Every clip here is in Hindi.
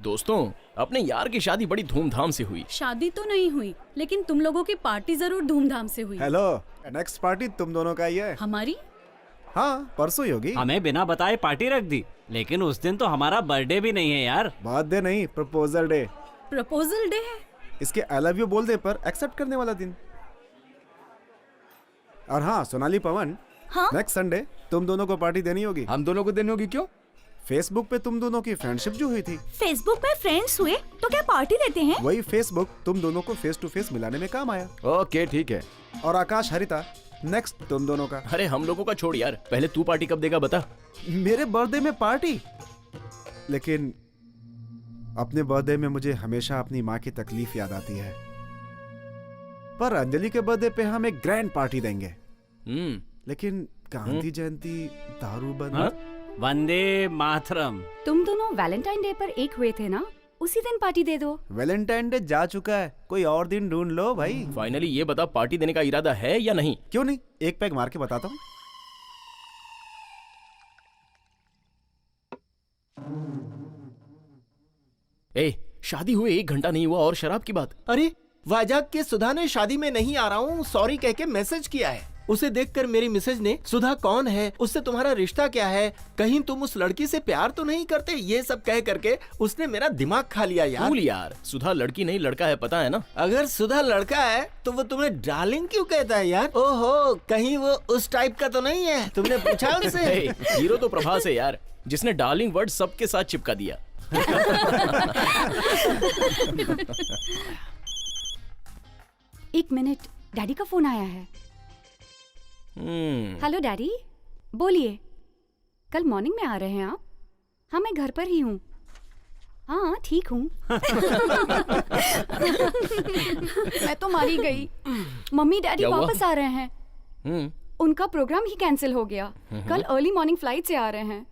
दोस्तों, अपने यार की शादी बड़ी धूमधाम से हुई। शादी तो नहीं हुई, लेकिन तुम लोगों की पार्टी जरूर धूमधाम से हुई। हेलो, नेक्स्ट पार्टी तुम दोनों का ही है। हमारी? हाँ, परसों ही होगी। हमें बिना बताए पार्टी रख दी, लेकिन उस दिन तो हमारा बर्थडे भी नहीं है यार। बर्थडे नहीं, प्रपोजल डे। प्रपोजल डे है? इसके आई लव यू बोल दे पर एक्सेप्ट करने वाला दिन। और हाँ, सोनाली पवन, हाँ? नेक्स्ट संडे तुम दोनों को पार्टी देनी होगी। हम दोनों को देनी होगी? क्यों? फेसबुक पे तुम दोनों की फ्रेंडशिप जो हुई थी, फेसबुक पे फ्रेंड्स हुए तो क्या पार्टी देते हैं? वही फेसबुक तुम दोनों को फेस टू फेस मिलाने में काम आया। ओके ठीक है। और आकाश हरिता, नेक्स्ट तुम दोनों का। अरे हम लोगों का छोड़ यार, पहले तू पार्टी कब देगा बता। मेरे बर्थडे में पार्टी? लेकिन अपने बर्थडे में मुझे हमेशा अपनी माँ की तकलीफ याद आती है। पर अंजलि के बर्थडे पे हम एक ग्रैंड पार्टी देंगे। लेकिन गांधी जयंती, दारू बंद। हाँ? वंदे मातरम। तुम दोनों वैलेंटाइन डे पर एक हुए थे ना, उसी दिन पार्टी दे दो। वैलेंटाइन डे जा चुका है, कोई और दिन ढूंढ लो भाई। फाइनली ये बता, पार्टी देने का इरादा है या नहीं? क्यों नहीं, एक पैग मार के बताता हूँ। ए, शादी हुए 1 घंटा नहीं हुआ और शराब की बात। अरे वाजाक के सुधा ने शादी में नहीं आ रहा हूँ सॉरी कह के मैसेज किया है। उसे देखकर मेरी मिसेज ने सुधा कौन है, उससे तुम्हारा रिश्ता क्या है, कहीं तुम उस लड़की से प्यार तो नहीं करते, ये सब कह करके उसने मेरा दिमाग खा लिया यार। कूल यार, सुधा लड़की नहीं लड़का है, पता है ना। अगर सुधा लड़का है तो वो तुम्हें डार्लिंग क्यों कहता है यार? ओहो, कहीं वो उस टाइप का तो नहीं है? तुमने पूछा उनसे? ए, हीरो तो प्रभास है यार, जिसने डार्लिंग वर्ड सबके साथ चिपका दिया। एक मिनट, डैडी का फोन आया है। हेलो डैडी, बोलिए। कल मॉर्निंग में आ रहे हैं आप? हाँ, मैं घर पर ही हूँ। हाँ ठीक हूँ। मैं तो मारी गई। मम्मी डैडी क्या हुआ? वापस आ रहे हैं। उनका प्रोग्राम ही कैंसिल हो गया। कल अर्ली मॉर्निंग फ्लाइट से आ रहे हैं।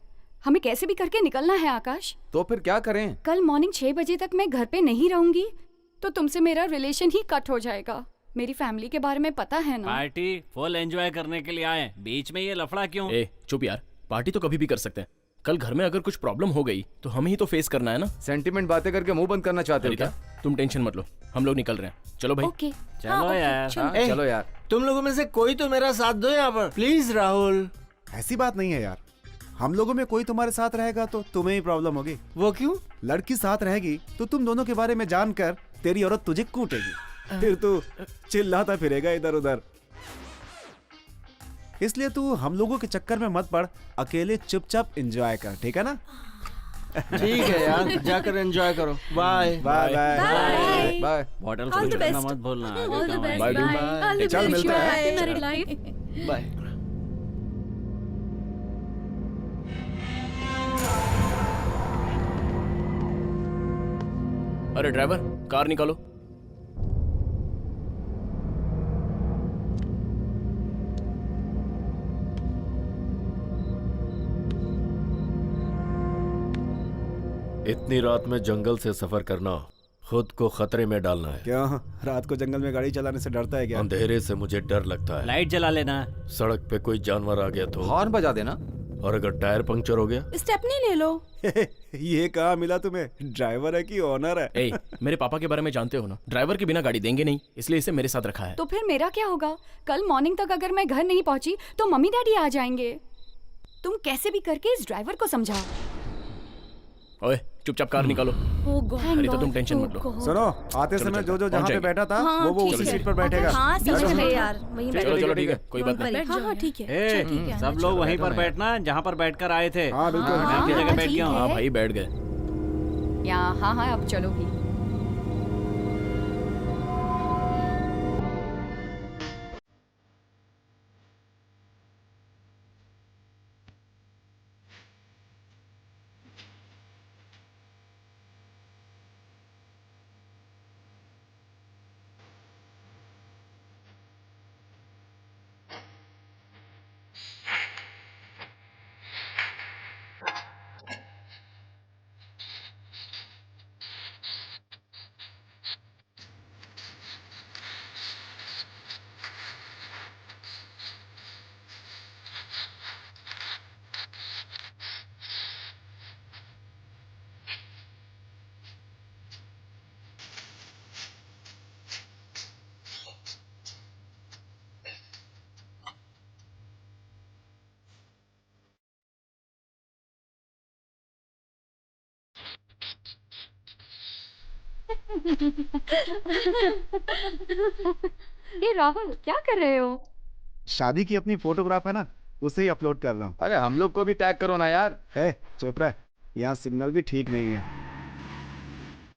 हमें कैसे भी करके निकलना है आकाश। तो फिर क्या करें? कल मॉर्निंग 6 बजे तक मैं घर पे नहीं रहूंगी तो तुमसे मेरा रिलेशन ही कट हो जाएगा। मेरी फैमिली के बारे में पता है ना। पार्टी फुल एंजॉय करने के लिए आए, बीच में ये लफड़ा क्यों? ए चुप यार, पार्टी तो कभी भी कर सकते हैं। कल घर में अगर कुछ प्रॉब्लम हो गई तो हमें ही तो फेस करना है ना। सेंटिमेंट बातें करके मुंह बंद करना चाहते हो क्या? तुम टेंशन मत लो, हम लोग निकल रहे हैं। चलो भाई। ओके चलो यार। चलो। हाँ, ए, चलो यार। तुम लोगों में से कोई तो मेरा साथ दो यहाँ पर प्लीज। राहुल, ऐसी बात नहीं है यार, हम लोगों में कोई तुम्हारे साथ रहेगा तो तुम्हें ही प्रॉब्लम होगी। वो क्यों? लड़की साथ रहेगी तो तुम दोनों के बारे में जानकर तेरी औरत तुझे कूटेगी, फिर तू चिल्लाता फिरेगा इधर उधर। इसलिए तू हम लोगों के चक्कर में मत पड़, अकेले चुपचाप एंजॉय कर, ठीक है ना? ठीक है यार, जाकर एंजॉय करो। Bye bye bye. Bye. Bottle All the खरीदना best. मत भूलना। आगे All the काम best. आएगा। Bye. All the चल, best. मिलते हैं। Happy married life. बाय। अरे ड्राइवर, कार निकालो। इतनी रात में जंगल से सफर करना खुद को खतरे में डालना है। क्यों, रात को जंगल में गाड़ी चलाने से डरता है क्या? अंधेरे से मुझे डर लगता है। लाइट जला लेना। सड़क पे कोई जानवर आ गया तो, हॉर्न बजा देना। और अगर टायर पंक्चर हो गया? स्टेपनी ले लो। ये कहाँ मिला तुम्हें? ड्राइवर है कि ओनर है? ए, मेरे पापा के बारे में जानते हो ना, ड्राइवर के बिना गाड़ी देंगे नहीं, इसलिए इसे मेरे साथ रखा है। तो फिर मेरा क्या होगा? कल मॉर्निंग तक अगर मैं घर नहीं पहुंची तो मम्मी डैडी आ जाएंगे। तुम कैसे भी करके इस ड्राइवर को समझाओ। ओए चुपचाप कार निकालो। Oh God. अरे तो तुम टेंशन मत लो। सुनो, आते चलो, समय चलो, जो जहाँ पे पहुंच बैठा था हाँ, वो ठीक उसी है। सीट पर बैठेगा। हाँ समझ गए यार, वहीं बैठ चलो चलो ठीक है, कोई बात नहीं। बैठ हाँ ठीक है। ए, सब लोग वहीं पर बैठना जहाँ पर बैठकर आए थे। हाँ बिल्कुल। मैं अपनी जगह बैठ ठीक गया हूँ। है। हाँ भाई बैठ गए। हाँ हाँ अब चलो भी। ये राहुल क्या कर रहे हो? शादी की अपनी फोटोग्राफ है ना, उसे ही अपलोड कर रहा हूँ। अरे हम लोग को भी टैग करो ना यार। है चुप रह, यहाँ सिग्नल भी ठीक नहीं है।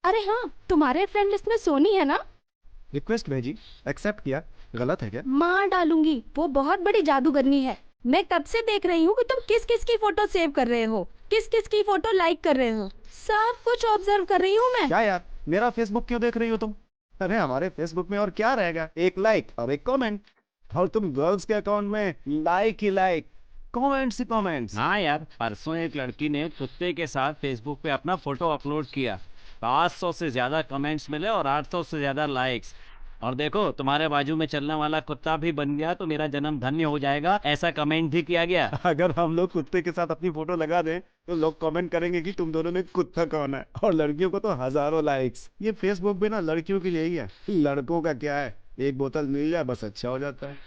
अरे हाँ, तुम्हारे फ्रेंड लिस्ट में सोनी है ना? रिक्वेस्ट भेजी, एक्सेप्ट किया, गलत है क्या? मार डालूंगी, वो बहुत बड़ी जादूगरनी है। मैं कब से देख रही हूँ कि तुम किस किस की फोटो सेव कर रहे हो, किस किस की फोटो लाइक कर रहे हो, सब कुछ ऑब्जर्व कर रही हूँ मैं। क्या यार, मेरा फेसबुक क्यों देख रही हो तुम? अरे हमारे फेसबुक में और क्या रहेगा, एक लाइक और एक कमेंट, और तुम गर्ल्स के अकाउंट में like he like, comments he comments. हाँ यार, परसों एक लड़की ने कुत्ते के साथ फेसबुक पे अपना फोटो अपलोड किया, 500 से ज्यादा कमेंट्स मिले और 800 से ज्यादा लाइक्स। और देखो, तुम्हारे बाजू में चलने वाला कुत्ता भी बन गया तो मेरा जन्म धन्य हो जाएगा, ऐसा कमेंट भी किया गया। अगर हम लोग कुत्ते के साथ अपनी फोटो लगा दें तो लोग कमेंट करेंगे कि तुम दोनों में कुत्ता कौन है, और लड़कियों को तो हजारों लाइक्स। ये फेसबुक भी ना लड़कियों के लिए ही है, लड़कों का क्या है, एक बोतल मिल जाए बस अच्छा हो जाता है।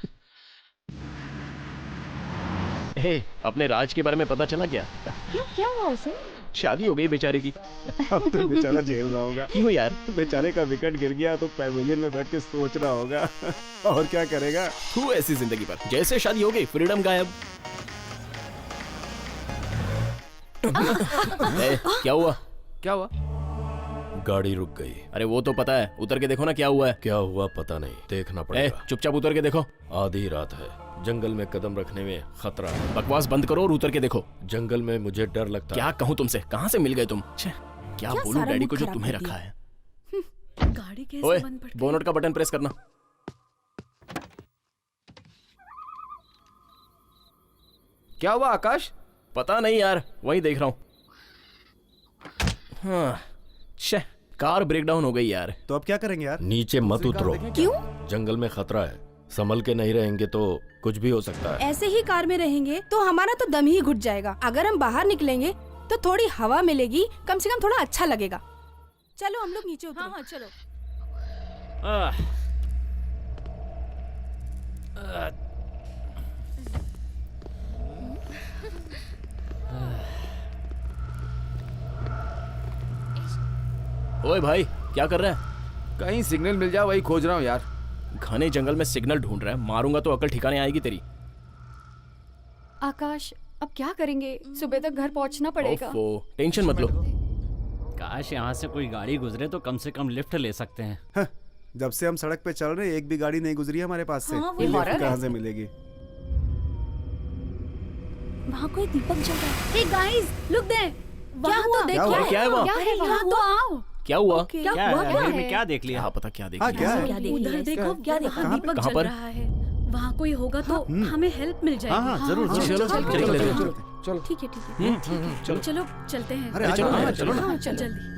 हे, अपने राज के बारे में पता चला क्या? क्या हुआ उसे? शादी हो गई बेचारे की। अब तो बेचारा जेल में होगा। क्यों यार? बेचारे का विकेट गिर गया तो पैवेलियन में बैठ के सोच रहा होगा और क्या करेगा। तू ऐसी जिंदगी पर, जैसे शादी हो गई फ्रीडम गायब। ए, क्या हुआ? क्या हुआ? गाड़ी रुक गई। अरे वो तो पता है, उतर के देखो ना क्या हुआ है। क्या हुआ पता नहीं, देखना ए, पड़ेगा। चुपचाप उतर के देखो। आधी रात है, जंगल में कदम रखने में खतरा है। बकवास बंद करो और उतर के देखो। जंगल में मुझे डर लगता क्या है। कहूँ तुमसे, कहाँ से मिल गए तुम? छे, क्या बोलूं सारा डैडी मूड को जो खराब तुम्हें कर रखा दिया। है। गाड़ी कैसे ओए, बंद पड़ गई? बोनट का बटन प्रेस करना। क्या हुआ आकाश? पता नहीं यार, वही देख रहा हूँ। हाँ, छे, कार ब्रेकडाउन हो गई यार। तो अब क्या करेंगे यार? नीचे मत उतरो, क्यों? जंगल में खतरा है। संभल के नहीं रहेंगे तो कुछ भी हो सकता है। ऐसे ही कार में रहेंगे तो हमारा तो दम ही घुट जाएगा। अगर हम बाहर निकलेंगे तो थोड़ी हवा मिलेगी, कम से कम थोड़ा अच्छा लगेगा। चलो हम लोग नीचे उतरो। हाँ हाँ चलो। आह, ओए भाई, क्या कर रहा है? कहीं सिग्नल मिल जाए वही खोज रहा हूँ यार। घने जंगल में सिग्नल ढूंढ रहा है, मारूंगा तो अकल ठिकाने आएगी तेरी। आकाश, अब क्या करेंगे? सुबह तक घर पहुंचना पड़ेगा। ओफो, टेंशन मत लो। काश यहाँ से कोई गाड़ी गुजरे तो कम से कम लिफ्ट ले सकते हैं। हाँ, जब से हम सड़क पे चल रहे हैं एक भी गाड़ी नहीं गुजरी है हमारे पास से। हाँ, वो ये लिफ्ट हॉरर है। कहाँ से मिलेगी? वहाँ कोई दीपक जल रहा है। Hey guys, look there. वहाँ तो देख क्या हुआ? क्या है वहाँ? क्या है यहाँ तो आओ। क्या हुआ? क्या क्या हुआ? है? क्या अंधेरे में है? क्या देख लिया? हाँ पता क्या देख हाँ, लिया? क्या है? क्या देख उधर देखो, क्या देखो? कहाँ पे? दीपक कहाँ जल पर? रहा है। वहाँ कोई होगा तो हमें हेल्प मिल जाएगी। हाँ, जरूर, हाँ, चलो, चल, चलो, चल, चलो, चल, चलो। ठीक है ठीक है। चलो। चलो चलते हैं। अरे चलो, चलो, हाँ, चलो ना। हाँ चल जल्दी।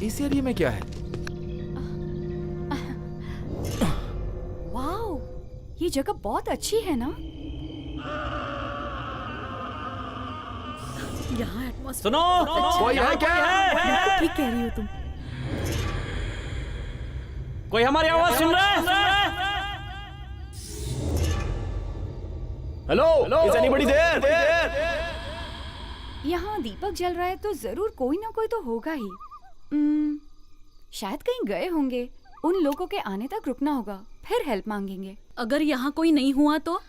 इस एरिया में क्या है? वाओ, ये जगह बहुत अच्छी है ना? यहाँ एटमॉस्फेयर सुनो, कोई है क्या? बिल्कुल ठीक कह रही हो तुम। कोई हमारी आवाज सुन रहा है? Hello, is anybody there? यहाँ दीपक जल रहा है तो जरूर कोई ना कोई तो होगा ही। शायद कहीं गए होंगे। उन लोगों के आने तक रुकना होगा, फिर हेल्प मांगेंगे। अगर यहाँ कोई नहीं हुआ तो?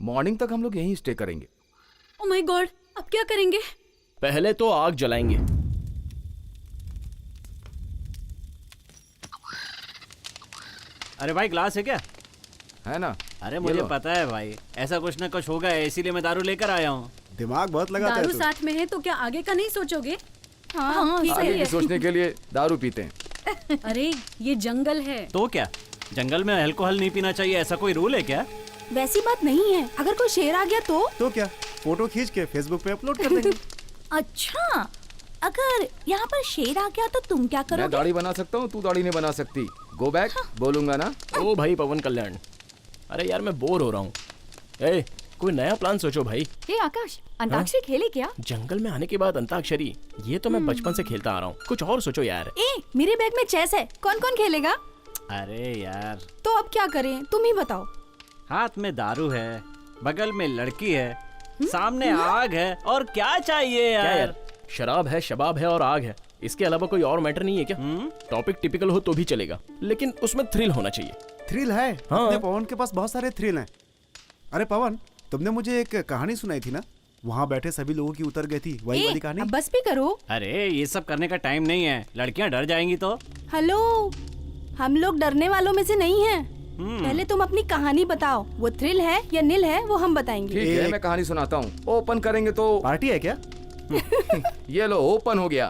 मॉर्निंग तक हम लोग यहीं स्टे करेंगे। ओ माय गॉड, अब क्या करेंगे? पहले तो आग जलाएंगे। अरे भाई ग्लास है क्या? है ना? अरे मुझे पता है भाई, ऐसा कुछ ना कुछ होगा, इसीलिए मैं दारू लेकर आया हूँ। दिमाग बहुत लगाता है दारू तू। साथ में है तो क्या आगे का नहीं सोचोगे? हाँ, ठीक आगे है। की सोचने के लिए दारू पीते हैं। अरे ये जंगल है। तो क्या जंगल में अल्कोहल नहीं पीना चाहिए, ऐसा कोई रूल है क्या? वैसी बात नहीं है। अगर कोई शेर आ गया तो क्या फोटो खींच के फेसबुक पे अपलोड कर देंगे। अच्छा, अगर यहाँ पर शेर आ गया तो तुम क्या मैं करोगे? दाढ़ी बना सकता हूँ, तू दाढ़ी नहीं बना सकती। गो बैक, बोलूंगा ना। ओ भाई पवन कल्याण, अरे यार मैं बोर हो रहा हूँ। ए, कोई नया प्लान सोचो भाई। हे आकाश, अंताक्षरी खेले क्या? जंगल में आने के बाद अंताक्षरी, ये तो मैं बचपन से खेलता आ रहा हूँ। कुछ और सोचो यार। ए, मेरे बैग में चेस है, कौन कौन खेलेगा? अरे यार, तो अब क्या करें, तुम ही बताओ। हाथ में दारू है, बगल में लड़की है, सामने आग है, और क्या चाहिए क्या यार? यार, शराब है, शबाब है और आग है, इसके अलावा कोई और मैटर नहीं है क्या? टॉपिक टिपिकल हो तो भी चलेगा, लेकिन उसमें थ्रिल होना चाहिए। थ्रिल है? हाँ। अपने पवन के पास बहुत सारे थ्रिल हैं। अरे पवन, तुमने मुझे एक कहानी सुनाई थी ना, वहाँ बैठे सभी लोगों की उतर गई थी, वही वाली कहानी। अब बस भी करो। अरे ये सब करने का टाइम नहीं है, लड़कियां डर जाएंगी तो। हेलो, हम लोग डरने वालों में से नहीं हैं। पहले तुम अपनी कहानी बताओ, वो थ्रिल है या नील है वो हम बताएंगे। ठीक है, मैं कहानी सुनाता हूँ। ओपन करेंगे तो पार्टी है क्या? ये लो, ओपन हो गया।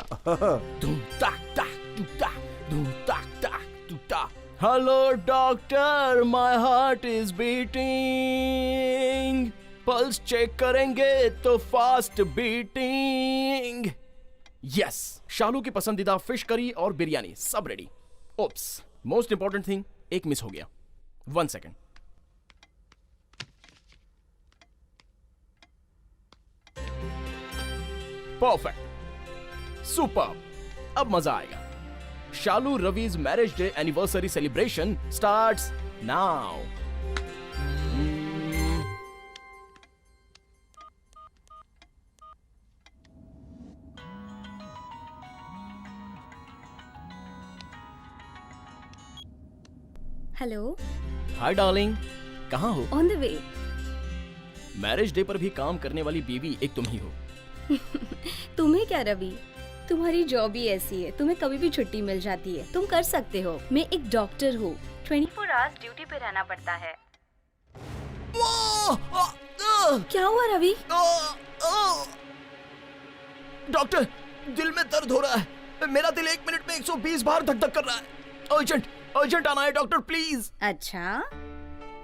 Hello doctor, my heart is beating. Pulse check करेंगे तो फास्ट बीटिंग। यस, शालू की पसंदीदा फिश करी और बिरयानी सब ready. Oops, most important thing एक मिस हो गया। 1 सेकेंड। परफेक्ट, सुपर, अब मजा आएगा। Shalu Ravi's marriage day anniversary celebration starts now. Hello, hi darling, कहाँ हो? On the way. Marriage day पर भी काम करने वाली बीवी एक तुम ही हो। तुम्हें क्या रवि, तुम्हारी जॉब ही ऐसी है, तुम्हें कभी भी छुट्टी मिल जाती है, तुम कर सकते हो। मैं एक डॉक्टर हूँ, 24 आवर्स ड्यूटी पे रहना पड़ता है। क्या हुआ रवि? डॉक्टर, दिल में दर्द हो रहा है। मेरा दिल 1 मिनट में 120 बार धक धक कर रहा है। अर्जेंट अर्जेंट आना है डॉक्टर, प्लीज। अच्छा,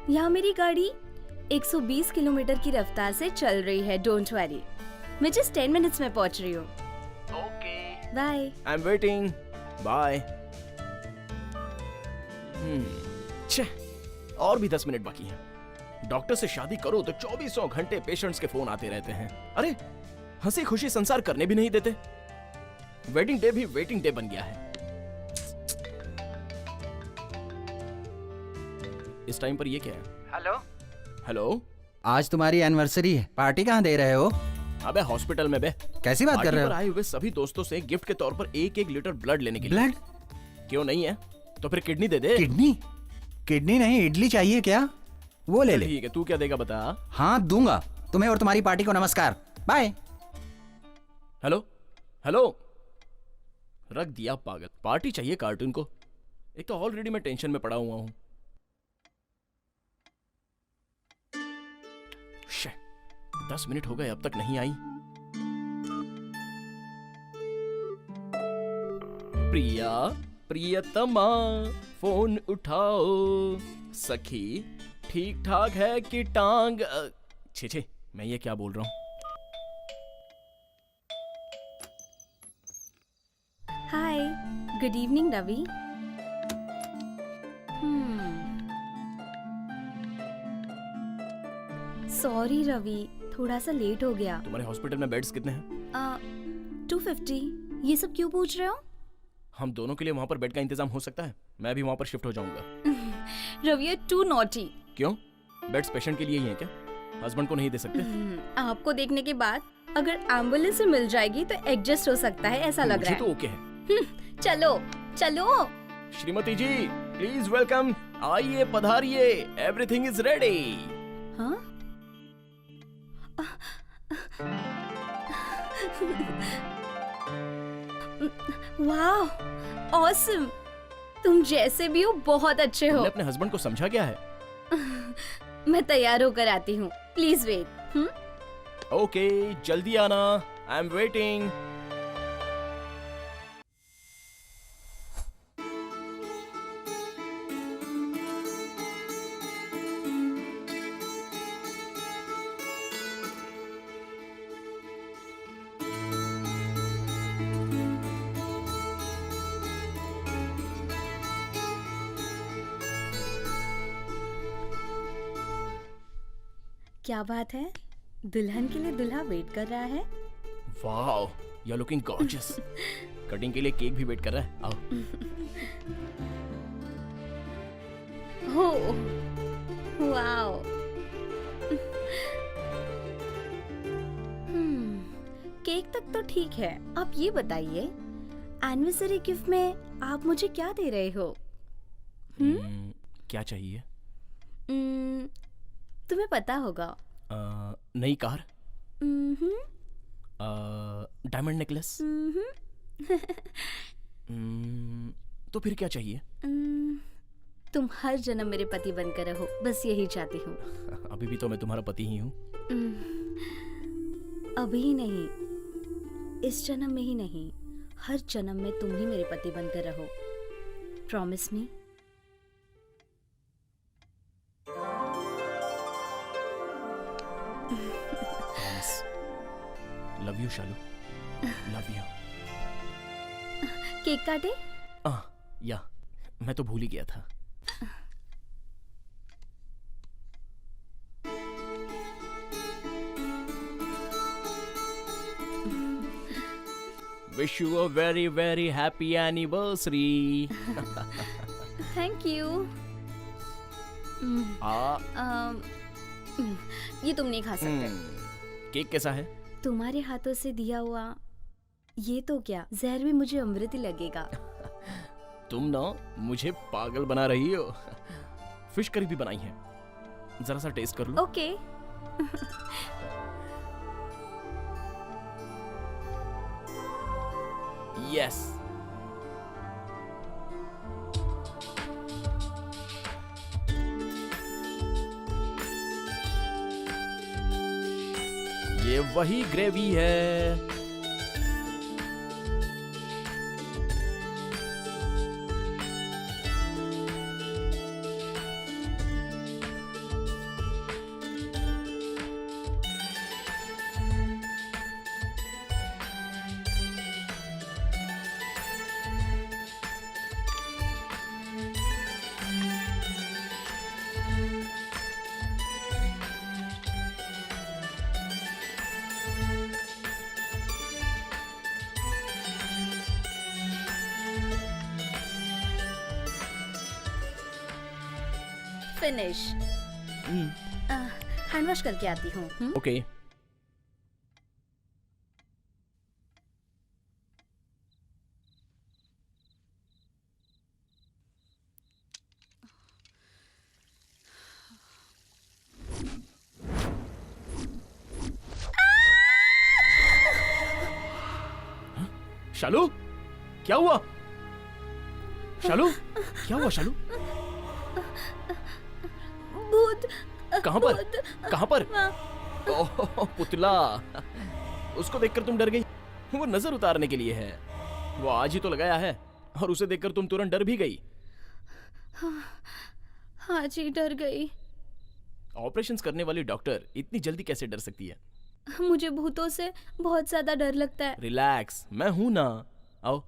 यहाँ मेरी गाड़ी 120 किलोमीटर की रफ्तार से चल रही है। डोंट वरी, मैं जस्ट 10 मिनट्स में पहुँच रही हूँ। Okay, bye. I am waiting, bye. और भी 10 मिनट बाकी हैं। डॉक्टर से शादी करो तो 2400 घंटे पेशेंट्स के फोन आते रहते हैं। अरे हंसी खुशी संसार करने भी नहीं देते। वेडिंग डे भी वेटिंग डे बन गया है। इस टाइम पर ये क्या है? हेलो हेलो, आज तुम्हारी एनिवर्सरी है, पार्टी कहाँ दे रहे हो? अबे हॉस्पिटल में बे। कैसी बात कर रहे पर हो? आए हुए सभी दोस्तों से गिफ्ट के तौर पर 1-1 लीटर ब्लड लेने के लिए। ब्लड? क्यों नहीं है तो फिर किडनी दे दे। किडनी? किडनी नहीं, इडली चाहिए क्या? वो ले ले। ठीक है, तू क्या देगा बता। हाँ दूंगा, तुम्हें और तुम्हारी पार्टी को नमस्कार, बाय। हेलो हेलो, रख दिया पागल। पार्टी चाहिए कार्टून को, एक तो ऑलरेडी मैं टेंशन में पड़ा हुआ हूं। 10 मिनट हो गए, अब तक नहीं आई। प्रिया, प्रियतमा, फोन उठाओ। सखी, ठीक ठाक है कि टांग? छे, मैं ये क्या बोल रहा हूं। Hi, good evening Ravi. Sorry Ravi, थोड़ा सा लेट हो गया। तुम्हारे हॉस्पिटल में बेड्स कितने हैं? 250। ये सब क्यों पूछ रहे हो? हम दोनों के लिए वहां पर बेड का इंतजाम हो सकता है? मैं भी वहां पर शिफ्ट हो जाऊंगा। Ravi, you too naughty. क्यों? बेड्स पेशेंट के लिए ही हैं क्या? हस्बैंड को नहीं दे सकते? आपको देखने के बाद अगर एम्बुलेंस से मिल जाएगी तो एडजस्ट हो सकता है, ऐसा लग रहा है। मुझे तो ओके है। चलो चलो। श्रीमती जी, प्लीज वेलकम, आइए पधारिए, एवरीथिंग इज रेडी। हाँ? वाह, ऑसम। तुम जैसे भी हो बहुत अच्छे हो। तुमने अपने हस्बैंड को समझा क्या है? मैं तैयार होकर आती हूँ, प्लीज वेट। ओके, जल्दी आना, आई एम वेटिंग। क्या बात है, दुल्हन के लिए दूल्हा वेट कर रहा है। Wow, you are looking gorgeous. Cutting के लिए केक भी वेट कर रहा है, आओ। हो, वाओ। केक तक तो ठीक है, आप ये बताइए, एनिवर्सरी गिफ्ट में आप मुझे क्या दे रहे हो? क्या चाहिए? तुम्हें पता होगा। नई कार, डायमंड नेकलेस। तो फिर क्या चाहिए? तुम हर जन्म मेरे पति बनकर रहो, बस यही चाहती हूँ। अभी भी तो मैं तुम्हारा पति ही हूँ। अभी ही नहीं, इस जन्म में ही नहीं, हर जन्म में तुम ही मेरे पति बनकर रहो। Promise me. Love you Shalu, love you. Cake काटे? या, मैं तो भूल ही गया था। Wish you a very very happy anniversary. Thank you. ये तुम नहीं खा सकते। केक कैसा है? तुम्हारे हाथों से दिया हुआ ये तो क्या, जहर भी मुझे अमृत ही लगेगा। तुम ना मुझे पागल बना रही हो। फिश करी भी बनाई है, जरा सा टेस्ट कर लो। ओके। यस। ये वही ग्रेवी है। फिनिश। हैंड वॉश करके आती हूँ। ओके। शालू, क्या हुआ? शालू, क्या हुआ शालू? भूत। कहाँ पर? भूत। कहाँ पर? ओह, पुतला। उसको देखकर तुम डर गई? वो नजर उतारने के लिए है। वो आज ही तो लगाया है और उसे देखकर तुम तुरंत डर भी गई। हाँ जी, डर गई। ऑपरेशंस करने वाली डॉक्टर इतनी जल्दी कैसे डर सकती है? मुझे भूतों से बहुत ज्यादा डर लगता है। रिलैक्स, मैं हूं ना। आओ।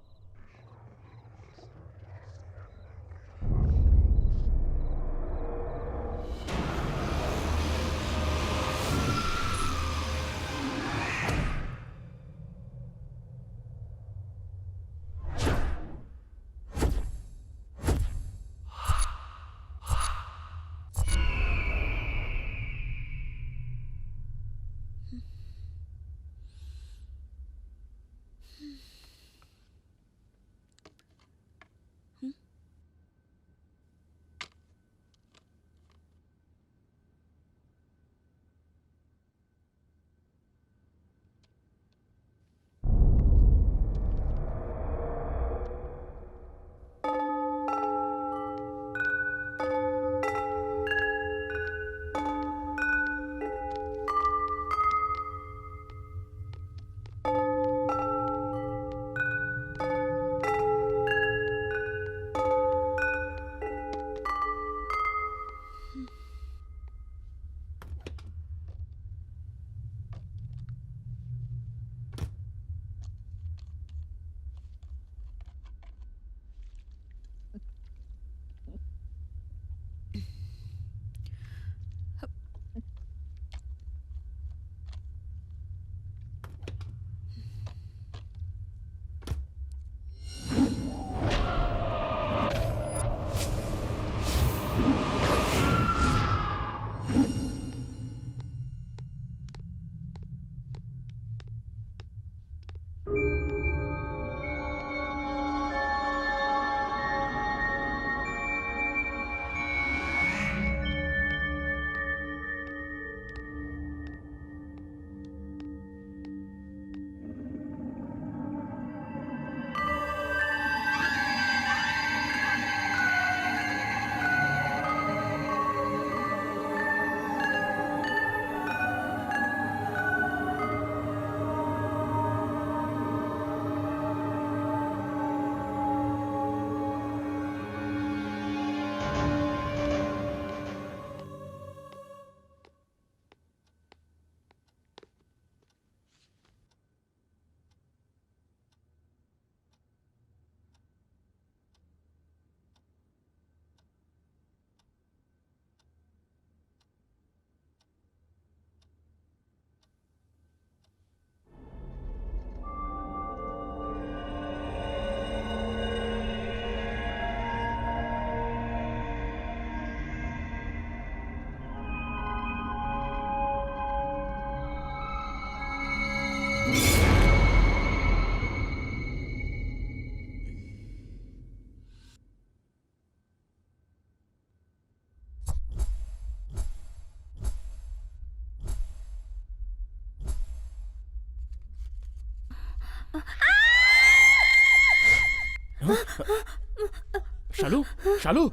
शालू, शालू,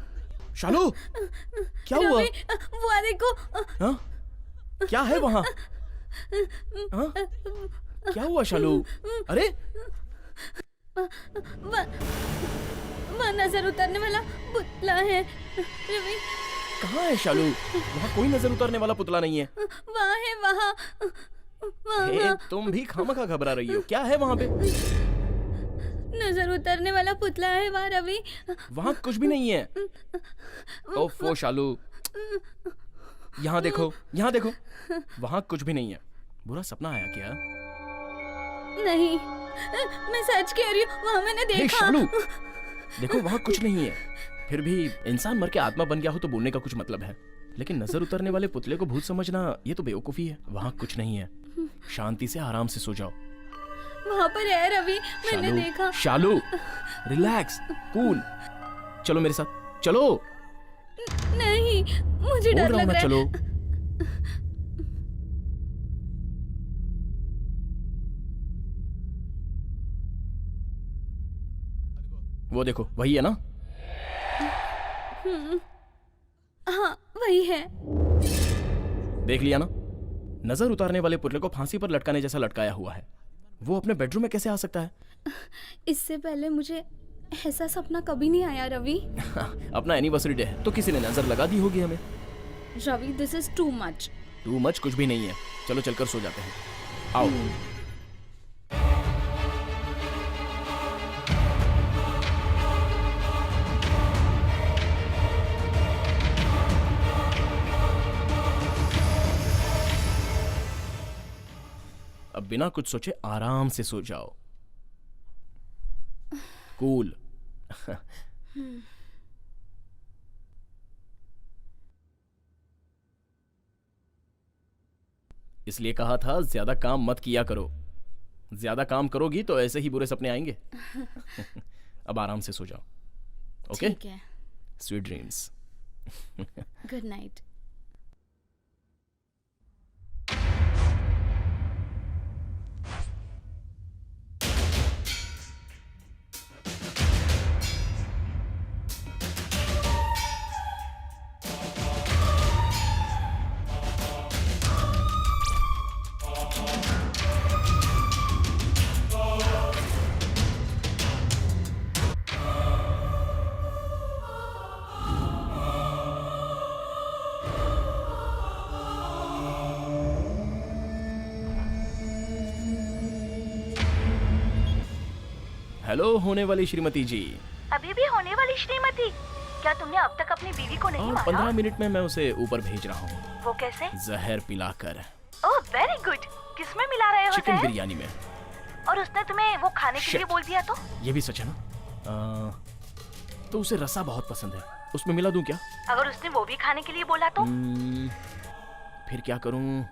शालू, क्या हुआ? रवि, वो देखो। हाँ? क्या है वहाँ? हाँ? क्या हुआ शालू? अरे वहाँ नजर उतारने वाला पुतला है रवि। कहाँ है शालू? वहाँ कोई नजर उतारने वाला पुतला नहीं है। वहाँ है, वहाँ हे, तुम भी खामखा घबरा रही हो। क्या है वहाँ पे? नजर उतारने वाला पुतला है वहाँ रवि। वहाँ कुछ भी नहीं है। ओफो शालू, यहाँ देखो, यहाँ देखो, वहाँ कुछ भी नहीं है। बुरा सपना आया क्या? नहीं, मैं सच कह रही हूँ, वहाँ मैंने हे देखा। शालू, देखो वहाँ कुछ नहीं है। फिर भी इंसान मर के आत्मा बन गया हो तो बोलने का कुछ मतलब है, लेकिन नजर उतरने वाले पुतले को भूत समझना ये तो बेवकूफी है। वहाँ कुछ नहीं है। शांति से आराम से सो जाओ। वहाँ पर है रवि, मैंने शालू, देखा। शालू, रिलैक्स, कूल। चलो मेरे साथ, चलो। नहीं, मुझे बोल डर रहा हूँ लग ना, रहा है। चलो। वो देखो, वही है ना? हाँ, वही है। देख लिया ना? नजर उतारने वाले पुतले को फांसी पर लटकाने जैसा लटकाया हुआ है। वो अपने बेडरूम में कैसे आ सकता है? इससे पहले मुझे ऐसा सपना कभी नहीं आया रवि। अपना एनिवर्सरी डे है तो किसी ने नजर लगा दी होगी हमें। Ravi, this is too much. Too much कुछ भी नहीं है। चलो चलकर सो जाते हैं। आओ। अब बिना कुछ सोचे आराम से सो जाओ। कूल। इसलिए कहा था ज्यादा काम मत किया करो। ज्यादा काम करोगी तो ऐसे ही बुरे सपने आएंगे। अब आराम से सो जाओ। ओके? ठीक है। Sweet dreams. Good night. Hello होने वाली श्रीमती जी। अभी भी होने वाली श्रीमती? क्या तुमने अब तक अपनी बीवी को नहीं और मारा? 15 मिनट में मैं उसे ऊपर भेज रहा हूँ। वो कैसे? जहर पिलाकर। Oh very good. किसमें मिला रहे हो चिकन जहर? बिरयानी में। और उसने तुम्हें वो खाने के लिए Shit. बोल दिया तो? ये भी सच है ना? तो उसे रसा बहुत पसंद है। उसमें मिला दूं क्या? अगर उसने वो भी खाने के लिए बोला तो? फिर क्या करूं?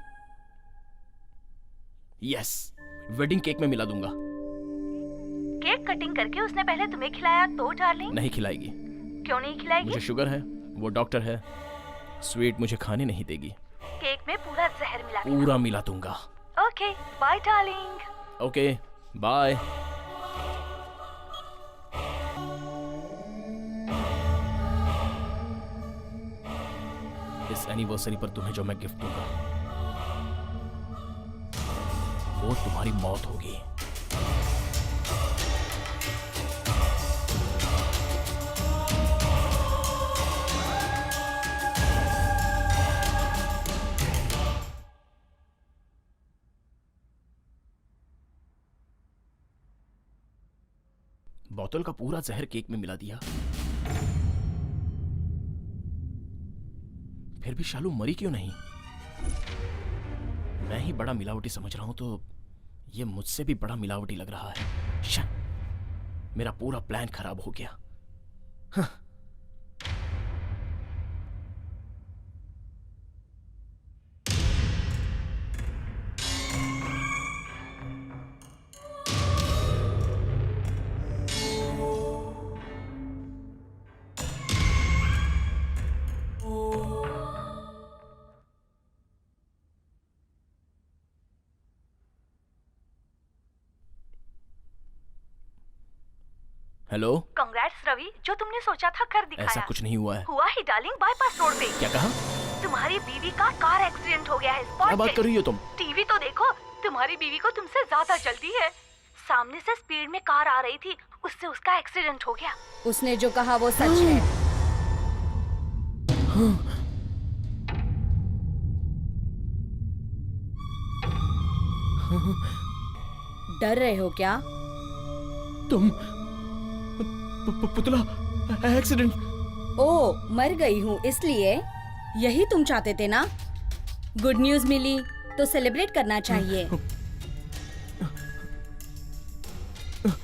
यस, वेडिंग केक में मिला दूंगा। केक कटिंग करके उसने पहले तुम्हें खिलाया तो डार्लिंग? नहीं खिलाएगी। क्यों नहीं खिलाएगी? मुझे शुगर है, वो डॉक्टर है। स्वीट मुझे खाने नहीं देगी। केक में पूरा जहर मिला के पूरा मिला दूंगा। Okay bye darling. Okay bye. इस एनिवर्सरी पर तुम्हें जो मैं गिफ्ट दूंगा वो तुम्हारी मौत होगी। बोतल का पूरा जहर केक में मिला दिया। फिर भी शालू मरी क्यों नहीं? मैं ही बड़ा मिलावटी समझ रहा हूं तो ये मुझसे भी बड़ा मिलावटी लग रहा है। मेरा पूरा प्लान खराब हो गया। हाँ। हेलो। कांग्रेट्स रवि, जो तुमने सोचा था कर दिखाया। ऐसा कुछ नहीं हुआ है। हुआ ही डार्लिंग, बाईपास रोड पे। क्या कहा? तुम्हारी बीवी का कार एक्सीडेंट हो गया है। क्या बात कर रही हो तुम? टीवी तो देखो, तुम्हारी बीवी को तुमसे ज्यादा जल्दी है। सामने से स्पीड में कार आ रही थी, उससे उसका एक्सीडेंट हो गया। उसने जो कहा वो सच है। डर रहे हो क्या? तुम पुतला एक्सीडेंट। ओ, मर गई हूँ इसलिए? यही तुम चाहते थे ना? गुड न्यूज मिली तो सेलिब्रेट करना चाहिए।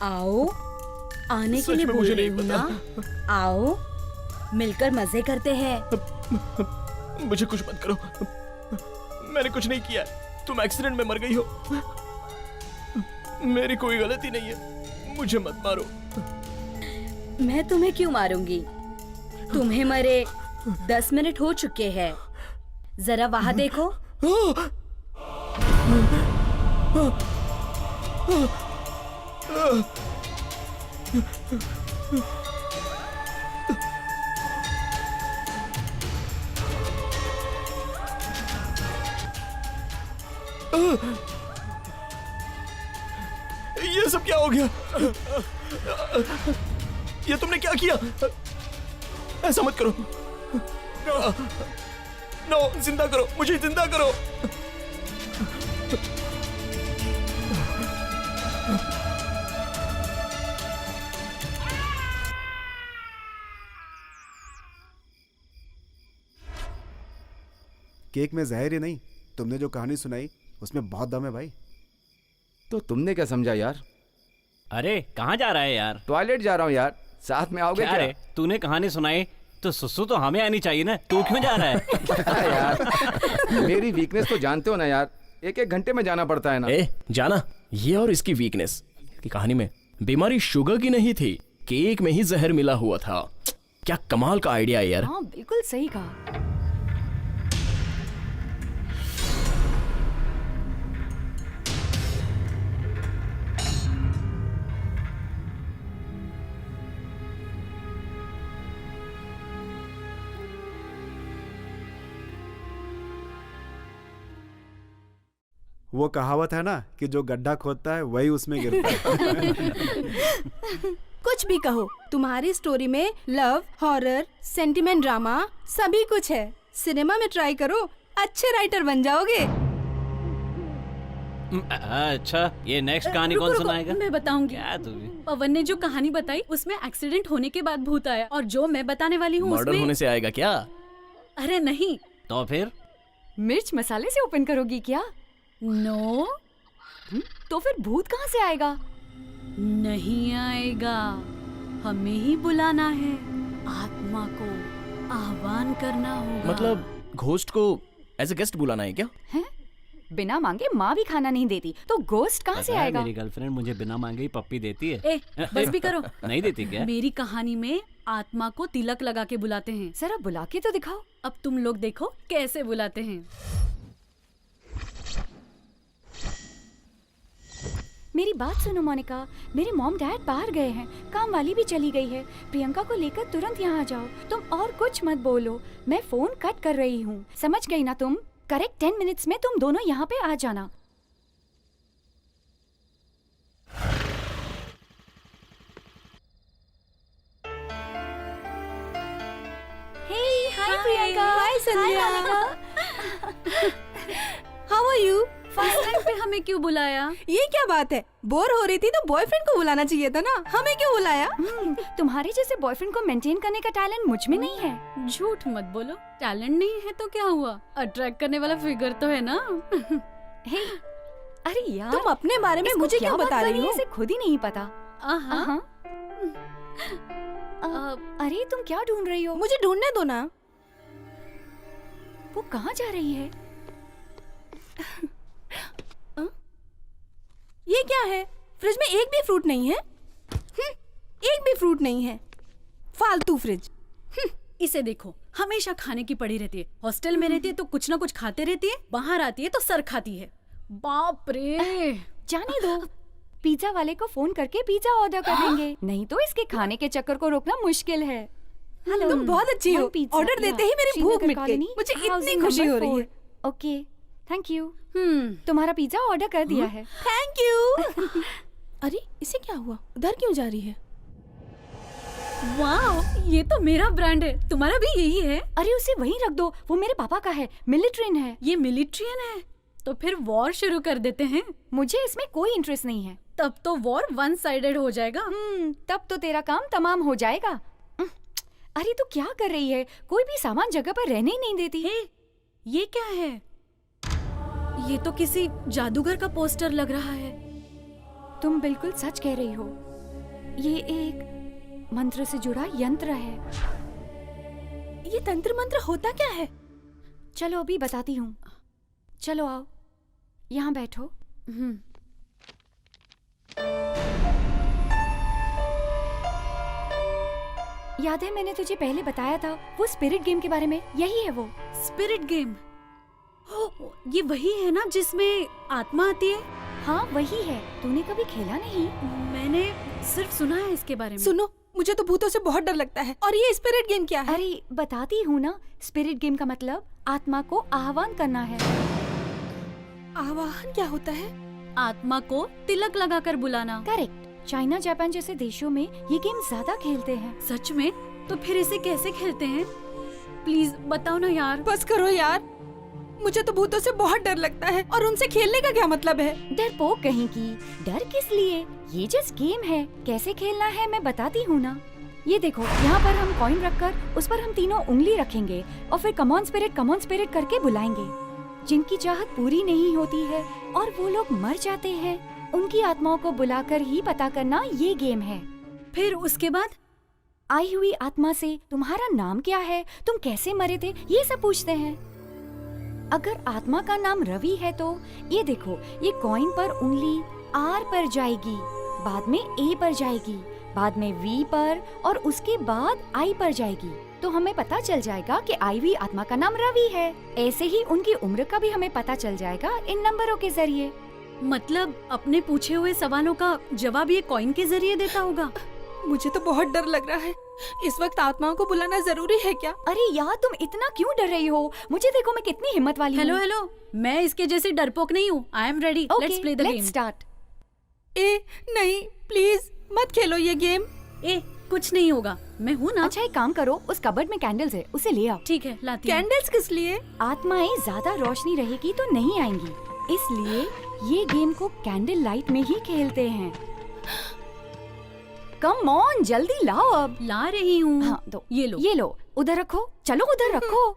आओ, आने के लिए बोल रही हूँ ना। आओ, मिलकर मजे करते हैं। मुझे कुछ मत करो, मैंने कुछ नहीं किया। तुम एक्सीडेंट में मर गई हो, मेरी कोई गलती नहीं है, मुझे मत मारो। मैं तुम्हें क्यों मारूंगी? तुम्हें मरे 10 मिनट हो चुके हैं। जरा वहां देखो। ये सब क्या हो गया? ये तुमने क्या किया? ऐसा मत करो। नो, जिंदा करो, मुझे जिंदा करो। केक में जहर ही नहीं, तुमने जो कहानी सुनाई उसमें बहुत दम है भाई। तो तुमने क्या समझा यार? अरे कहाँ जा रहा है यार? टॉयलेट जा रहा हूँ यार, साथ में आओगे क्या क्या? रे, तूने कहानी सुनाई तो सुसु तो हमें आनी चाहिए ना, तू क्यों जा रहा है? क्या यार, मेरी वीकनेस तो जानते हो ना यार, 1-1 घंटे में जाना पड़ता है ना। जाना, ये और इसकी वीकनेस की कहानी में बीमारी शुगर की नहीं थी, केक में ही जहर मिला हुआ था। क्या कमाल का आइडिया है यार। हाँ बिल्कुल सही कहा। वो कहावत है ना कि जो गड्ढा खोदता है वही उसमें गिरता है। कुछ भी कहो, तुम्हारी स्टोरी में लव, हॉरर, सेंटिमेंट, ड्रामा सभी कुछ है। सिनेमा में ट्राई करो, अच्छे राइटर बन जाओगे। अच्छा, ये नेक्स्ट कहानी रुको, कौन रुको, सुनाएगा? मैं बताऊंगी। क्या तू भी? पवन ने जो कहानी बताई उसमें एक्सीडेंट होने के बाद भूत आया, और जो मैं बताने वाली हूँ मर्डर उसमें होने से आएगा क्या? अरे नहीं, तो फिर मिर्च मसाले से ओपन करोगी क्या? नो। तो फिर भूत कहाँ से आएगा? नहीं आएगा, हमें ही बुलाना है, आत्मा को आह्वान करना होगा। मतलब घोस्ट को एज ए गेस्ट बुलाना है क्या? हैं? बिना मांगे माँ भी खाना नहीं देती, तो गोस्ट कहाँ से पता है, आएगा? मेरी गर्लफ्रेंड मुझे बिना मांगे ही पप्पी देती है। ए, बस भी करो। नहीं देती क्या? मेरी कहानी में आत्मा को तिलक लगा के बुलाते हैं। जरा बुला के तो दिखाओ। अब तुम लोग देखो कैसे बुलाते हैं। मेरी बात सुनो मोनिका, मेरे मॉम डैड बाहर गए हैं, काम वाली भी चली गई है। प्रियंका को लेकर तुरंत यहाँ आ जाओ। तुम और कुछ मत बोलो, मैं फोन कट कर रही हूँ। समझ गई ना तुम? करेक्ट 10 मिनट्स में तुम दोनों यहाँ पे आ जाना। Hey, hi Priyanka. Hi Sandhya. How are you? First time पे हमें क्यों बुलाया? ये क्या बात है? बोर हो रही थी तो बॉयफ्रेंड को बुलाना चाहिए था ना, हमें क्यों बुलाया? तुम्हारे जैसे बॉयफ्रेंड को मेंटेन करने का टैलेंट मुझ में नहीं है। झूठ मत बोलो, टैलेंट नहीं है तो क्या हुआ? अट्रैक्ट करने वाला फिगर तो है ना। हे, अरे यार, तुम अपने बारे में मुझे क्यों बता रही हो? इसे खुद ही नहीं पता। अरे तुम क्या ढूंढ रही हो? मुझे ढूंढने दो ना। वो कहाँ जा रही है? ये क्या है? फ्रिज में एक भी फ्रूट नहीं है। एक भी फ्रूट नहीं है। फालतू फ्रिज। इसे देखो, हमेशा खाने की पड़ी रहती है। हॉस्टल में रहती है तो कुछ ना कुछ खाते रहती है, बाहर आती है तो सर खाती है। बाप रे। जाने दो, पिज्जा वाले को फोन करके पिज्जा ऑर्डर कर देंगे। नहीं तो इसके खाने के चक्कर को रोकना मुश्किल है। हेलो, तुम बहुत अच्छी हो। ऑर्डर देते ही मेरी भूख मिट गई। मुझे इतनी खुशी हो रही है। Okay, thank you. तुम्हारा पिज्जा ऑर्डर कर दिया है। Thank you. अरे इसे क्या हुआ? उधर क्यों जा रही है? वाह, ये तो मेरा ब्रांड है। तुम्हारा भी यही है? अरे उसे वहीं रख दो, वो मेरे पापा का है। मिलिट्रियन है। ये मिलिट्रियन है? तो फिर वॉर शुरू कर देते हैं। मुझे इसमें कोई इंटरेस्ट नहीं है। तब तो वॉर वन साइडेड हो जाएगा। तब तो तेरा काम तमाम हो जाएगा। अरे तू क्या कर रही है? कोई भी सामान जगह पर रहने ही नहीं देती। ये क्या है? ये तो किसी जादूगर का पोस्टर लग रहा है। तुम बिल्कुल सच कह रही हो। ये एक मंत्र से जुड़ा यंत्र है। ये तंत्र मंत्र होता क्या है? चलो अभी बताती हूँ। चलो आओ, यहाँ बैठो। याद है मैंने तुझे पहले बताया था वो स्पिरिट गेम के बारे में? यही है वो स्पिरिट गेम। ये वही है ना जिसमें आत्मा आती है? हाँ वही है। तूने कभी खेला नहीं? मैंने सिर्फ सुना है इसके बारे में। सुनो, मुझे तो भूतों से बहुत डर लगता है। और ये स्पिरिट गेम क्या है? अरे बताती हूँ ना। स्पिरिट गेम का मतलब आत्मा को आह्वान करना है। आवाहन क्या होता है? आत्मा को तिलक लगाकर बुलाना। करेक्ट। चाइना जापान जैसे देशों में ये गेम ज्यादा खेलते हैं। सच में? तो फिर इसे कैसे खेलते हैं? प्लीज बताओ ना यार। बस करो यार, मुझे तो भूतों से बहुत डर लगता है। और उनसे खेलने का क्या मतलब है? डरपोक कहीं की। डर किस लिए? ये जस्ट गेम है। कैसे खेलना है मैं बताती हूँ ना। ये देखो, यहाँ पर हम कॉइन रखकर उस पर हम तीनों उंगली रखेंगे और फिर कम ऑन स्पिरिट करके बुलाएंगे। जिनकी चाहत पूरी नहीं होती है और वो लोग मर जाते हैं, उनकी आत्माओं को बुलाकर ही पता करना ये गेम है। फिर उसके बाद आई हुई आत्मा से तुम्हारा नाम क्या है, तुम कैसे मरे थे, ये सब पूछते हैं। अगर आत्मा का नाम रवि है तो ये देखो, ये कॉइन पर उंगली आर पर जाएगी, बाद में ए पर जाएगी, बाद में वी पर और उसके बाद आई पर जाएगी। तो हमें पता चल जाएगा कि आई हुई आत्मा का नाम रवि है। ऐसे ही उनकी उम्र का भी हमें पता चल जाएगा इन नंबरों के जरिए। मतलब अपने पूछे हुए सवालों का जवाब ये कॉइन के जरिए देता होगा। मुझे तो बहुत डर लग रहा है। इस वक्त आत्माओं को बुलाना जरूरी है क्या? अरे यार तुम इतना क्यों डर रही हो? मुझे देखो मैं कितनी हिम्मत वाली हूँ। हेलो, मैं इसके जैसी डरपोक नहीं हूँ। I am ready. Let's play the game. Start. नहीं प्लीज मत खेलो ये गेम। कुछ नहीं होगा, मैं हूँ ना। अच्छा एक काम करो, उस कबर्ड में कैंडल्स है, उसे ले आओ। ठीक है, लाती हूँ। कैंडल्स किस लिए? आत्माएं ज्यादा रोशनी रहेगी तो नहीं आएंगी, इसलिए ये गेम को कैंडल लाइट में ही खेलते हैं। कम ऑन, जल्दी लाओ। अब ला रही हूँ। हाँ, तो ये लो, उधर रखो। चलो उधर रखो।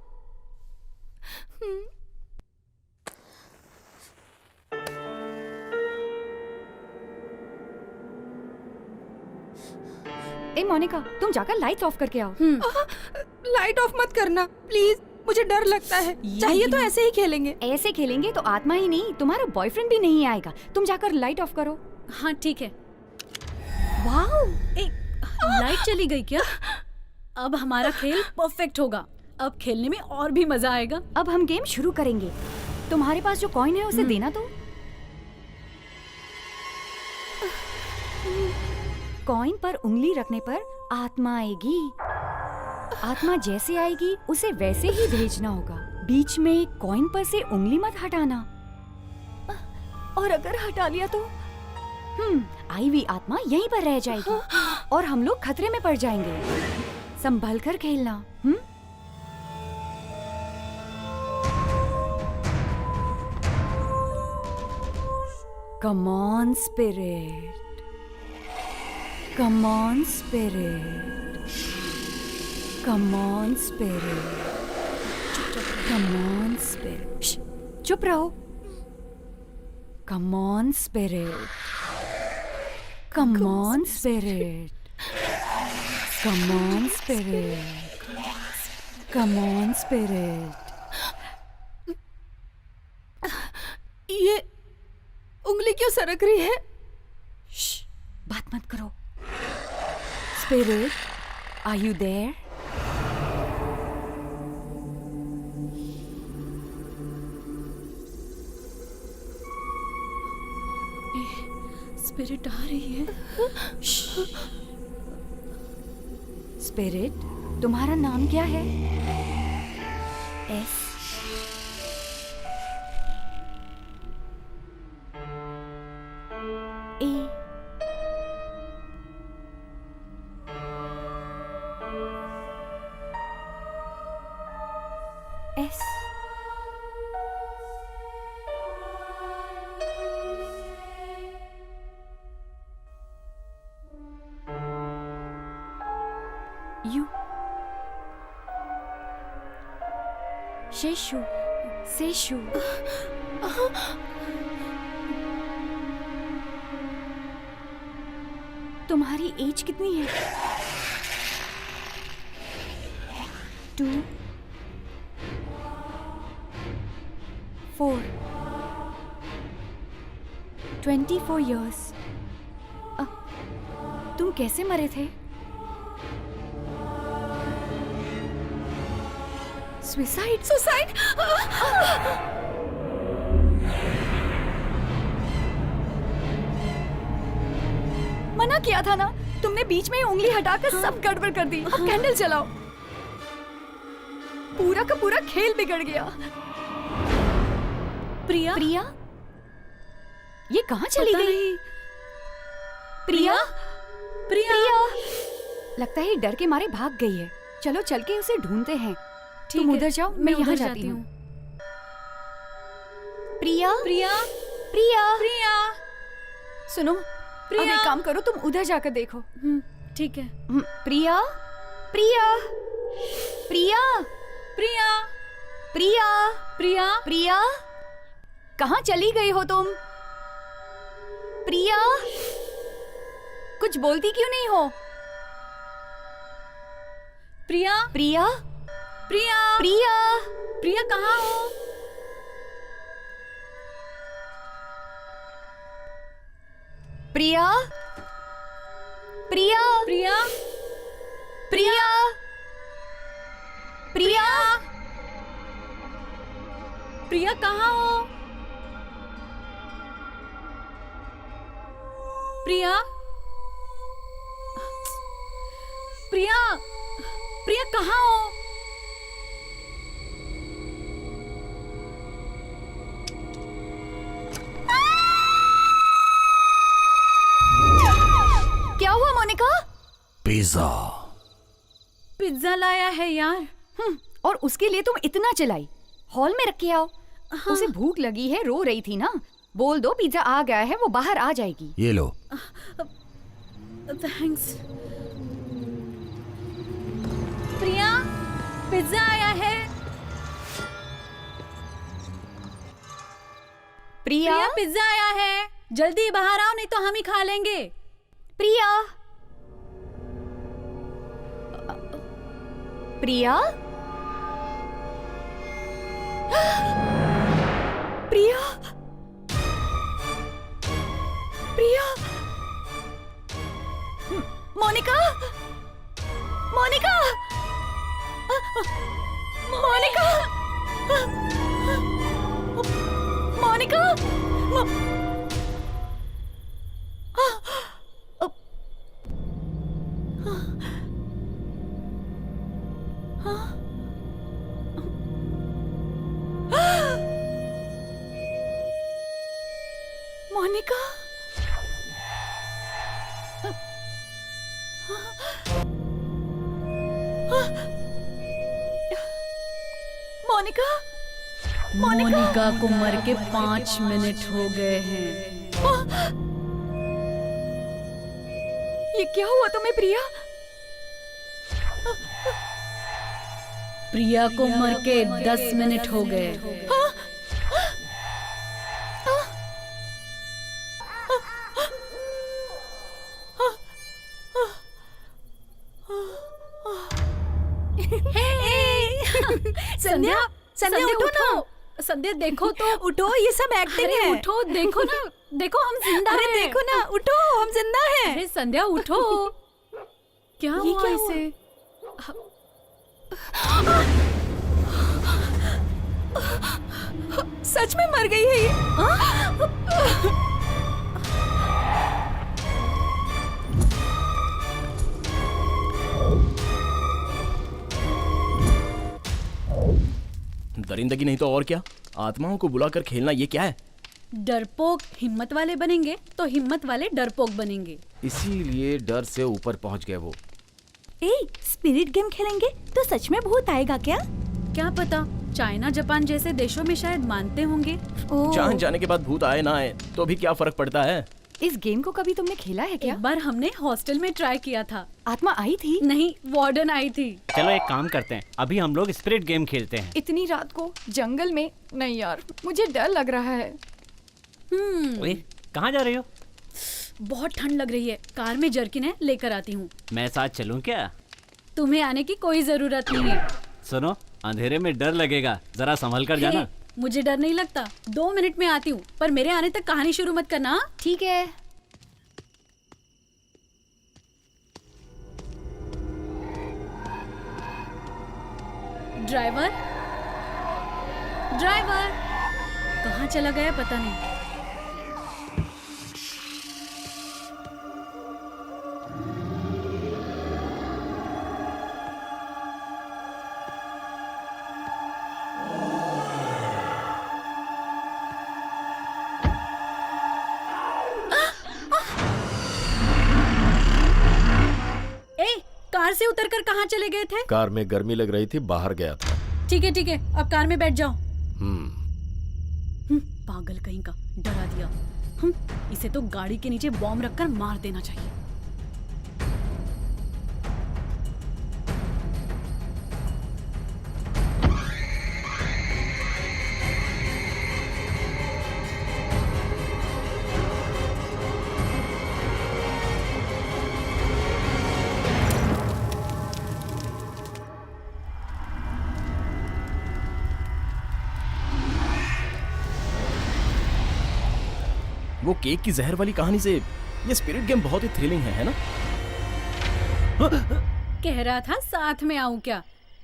ए मोनिका, तुम जाकर लाइट्स ऑफ करके आओ। लाइट ऑफ मत करना प्लीज, मुझे डर लगता है। चाहिए तो ऐसे ही खेलेंगे। ऐसे खेलेंगे तो आत्मा ही नहीं, तुम्हारा बॉयफ्रेंड भी नहीं आएगा। तुम जाकर लाइट ऑफ करो। हाँ ठीक है। वाओ, लाइट चली गई क्या? अब हमारा खेल परफेक्ट होगा। अब खेलने में और भी मजा आएगा। अब हम गेम शुरू करेंगे। तुम्हारे पास जो कॉइन है उसे देना तो। कॉइन पर उंगली रखने पर आत्मा आएगी। आत्मा जैसे आएगी उसे वैसे ही भेजना होगा। बीच में कॉइन पर से उंगली मत हटाना। और अगर हटा लिया तो आई हुई आत्मा यहीं पर रह जाएगी और हम लोग खतरे में पड़ जाएंगे। संभल कर खेलना। Come on spirit, come on spirit, come on spirit, come on spirit. चुप रहो। Come on spirit, come on spirit, come on spirit, come on spirit. ये उंगली क्यों सरक रही है? बात मत करो। Spirit, are you there? Spirit आ रही है। स्पिरिट, तुम्हारा नाम क्या है? S. A. S. U. Sheshu. Sheshu. तुम्हारी एज कितनी है? 2 4 24 years। तुम कैसे मरे थे? सुसाइड। सुसाइड। मना किया था ना, तुमने बीच में ही उंगली हटाकर सब गड़बड़ कर दी। अब कैंडल जलाओ। पूरा का पूरा खेल बिगड़ गया। प्रिया। प्रिया, ये कहाँ चली गई? प्रिया। प्रिया। लगता है डर के मारे भाग गई है। चलो चल के उसे ढूंढते हैं। तुम उधर जाओ, मैं यहाँ जाती हूँ। प्रिया। प्रिया। प्रिया। प्रिया, सुनो, अब एक काम करो, तुम उधर जाकर देखो। ठीक है। प्रिया। प्रिया। प्रिया। प्रिया। प्रिया। प्रिया। प्रिया, कहाँ चली गई हो तुम? प्रिया, कुछ बोलती क्यों नहीं हो? प्रिया। प्रिया। प्रिया। प्रिया। प्रिया, कहाँ हो? प्रिया। प्रिया। प्रिया। प्रिया। प्रिया। प्रिया, कहाँ हो? प्रिया। प्रिया। प्रिया, कहाँ हो? क्या हुआ मोनिका? पिज्जा। पिज्जा लाया है यार। और उसके लिए तुम इतना चिल्लाई। हॉल में रख के आओ। उसे भूख लगी है, रो रही थी ना। बोल दो पिज्जा आ गया है, वो बाहर आ जाएगी। ये लो। थैंक्स। प्रिया, पिज्जा आया है। प्रिया, पिज्जा आया है। जल्दी बाहर आओ, नहीं तो हम ही खा लेंगे। प्रिया। प्रिया। प्रिया। प्रिया। मोनिका। मोनिका। मोनिका। मोनिका। मोनिका। मोनिका। मोनिका को मर के 5 मिनट हो गए हैं। ये क्या हुआ तुम्हें प्रिया? प्रिया को मर के 10 मिनट हो गए। संध्या, संध्या उठो ना। संध्या देखो तो, उठो, ये सब एक्टिंग है। उठो, देखो ना, देखो हम जिंदा हैं। अरे देखो ना, उठो, हम जिंदा हैं। अरे संध्या उठो। क्या हुआ इसे? सच में मर गई है ये? दरिंदगी नहीं तो और क्या। आत्माओं को बुलाकर खेलना ये क्या है? डरपोक हिम्मत वाले बनेंगे तो हिम्मत वाले डरपोक बनेंगे। इसीलिए डर से ऊपर पहुंच गए वो। ए, स्पिरिट गेम खेलेंगे तो सच में भूत आएगा क्या? क्या पता, चाइना जापान जैसे देशों में शायद मानते होंगे। जान जाने के बाद भूत आए ना आए तो भी क्या फर्क पड़ता है। इस गेम को कभी तुमने खेला है क्या? एक बार हमने हॉस्टल में ट्राई किया था। आत्मा आई थी? नहीं, वार्डन आई थी। चलो एक काम करते हैं, अभी हम लोग स्पिरिट गेम खेलते हैं। इतनी रात को जंगल में? नहीं यार, मुझे डर लग रहा है। ओए, कहाँ जा रही हो? बहुत ठंड लग रही है, कार में जर्किन है, लेकर आती हूँ। मैं साथ चलूं क्या? तुम्हें आने की कोई जरूरत नहीं है। सुनो, अंधेरे में डर लगेगा, जरा संभल कर जाना। मुझे डर नहीं लगता, 2 मिनट में आती हूँ, पर मेरे आने तक कहानी शुरू मत करना। ठीक है। ड्राइवर, ड्राइवर, कहाँ चला गया पता नहीं। कार से उतरकर कहाँ चले गए थे? कार में गर्मी लग रही थी, बाहर गया था। ठीक है, अब कार में बैठ जाओ। हम्म। पागल कहीं का, डरा दिया। इसे तो गाड़ी के नीचे बॉम्ब रखकर मार देना चाहिए। वो केक की जहर वाली कहानी से ये स्पिरिट गेम बहुत ही थ्रिलिंग है ना? कह रहा था साथ में आऊं क्या?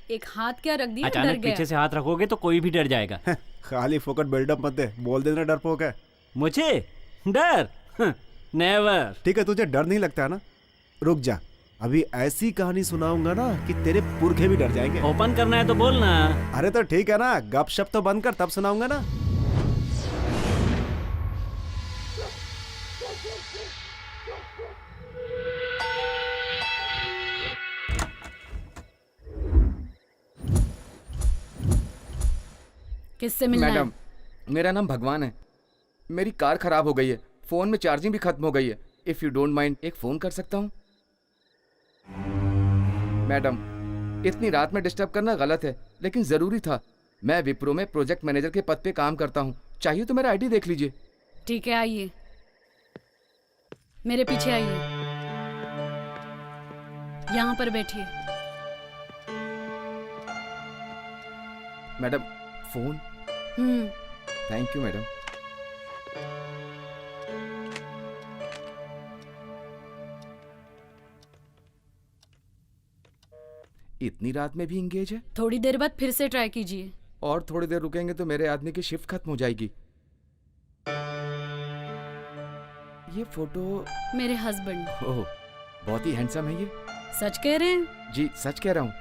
एक हाथ क्या रख दिया, डर अचानक गया। पीछे से हाथ रखोगे तो कोई भी डर जाएगा। खाली फोकट बिल्डअप मत दे, बोल देना डरपोक है। मुझे डर? नेवर। ठीक है, तुझे डर नहीं लगता है ना? रुक जा, अभी ऐसी कहानी सुनाऊंगा ना कि तेरे पुरखे भी डर जाएंगे। ओपन करना है तो बोलना। अरे तो ठीक है ना, गपशप तो बंद कर, तब सुनाऊंगा ना। किससे मिलना है? मैडम, मेरा नाम भगवान है। मेरी कार खराब हो गई है, फोन में चार्जिंग भी खत्म हो गई है। इफ यू डोंट माइंड, एक फोन कर सकता हूँ? मैडम, इतनी रात में डिस्टर्ब करना गलत है, लेकिन जरूरी था। मैं विप्रो में प्रोजेक्ट मैनेजर के पद पे काम करता हूँ। चाहिए तो मेरा आईडी देख लीजिए। ठीक है, आइए, मेरे पीछे आइए, यहाँ पर बैठिए। Madam, phone. Thank you madam. इतनी रात में भी इंगेज है? थोड़ी देर बाद फिर से ट्राई कीजिए। और थोड़ी देर रुकेंगे तो मेरे आदमी की शिफ्ट खत्म हो जाएगी। ये फोटो मेरे हस्बैंड। ओह, बहुत ही हैंडसम है ये। सच कह रहे हैं? जी सच कह रहा हूँ।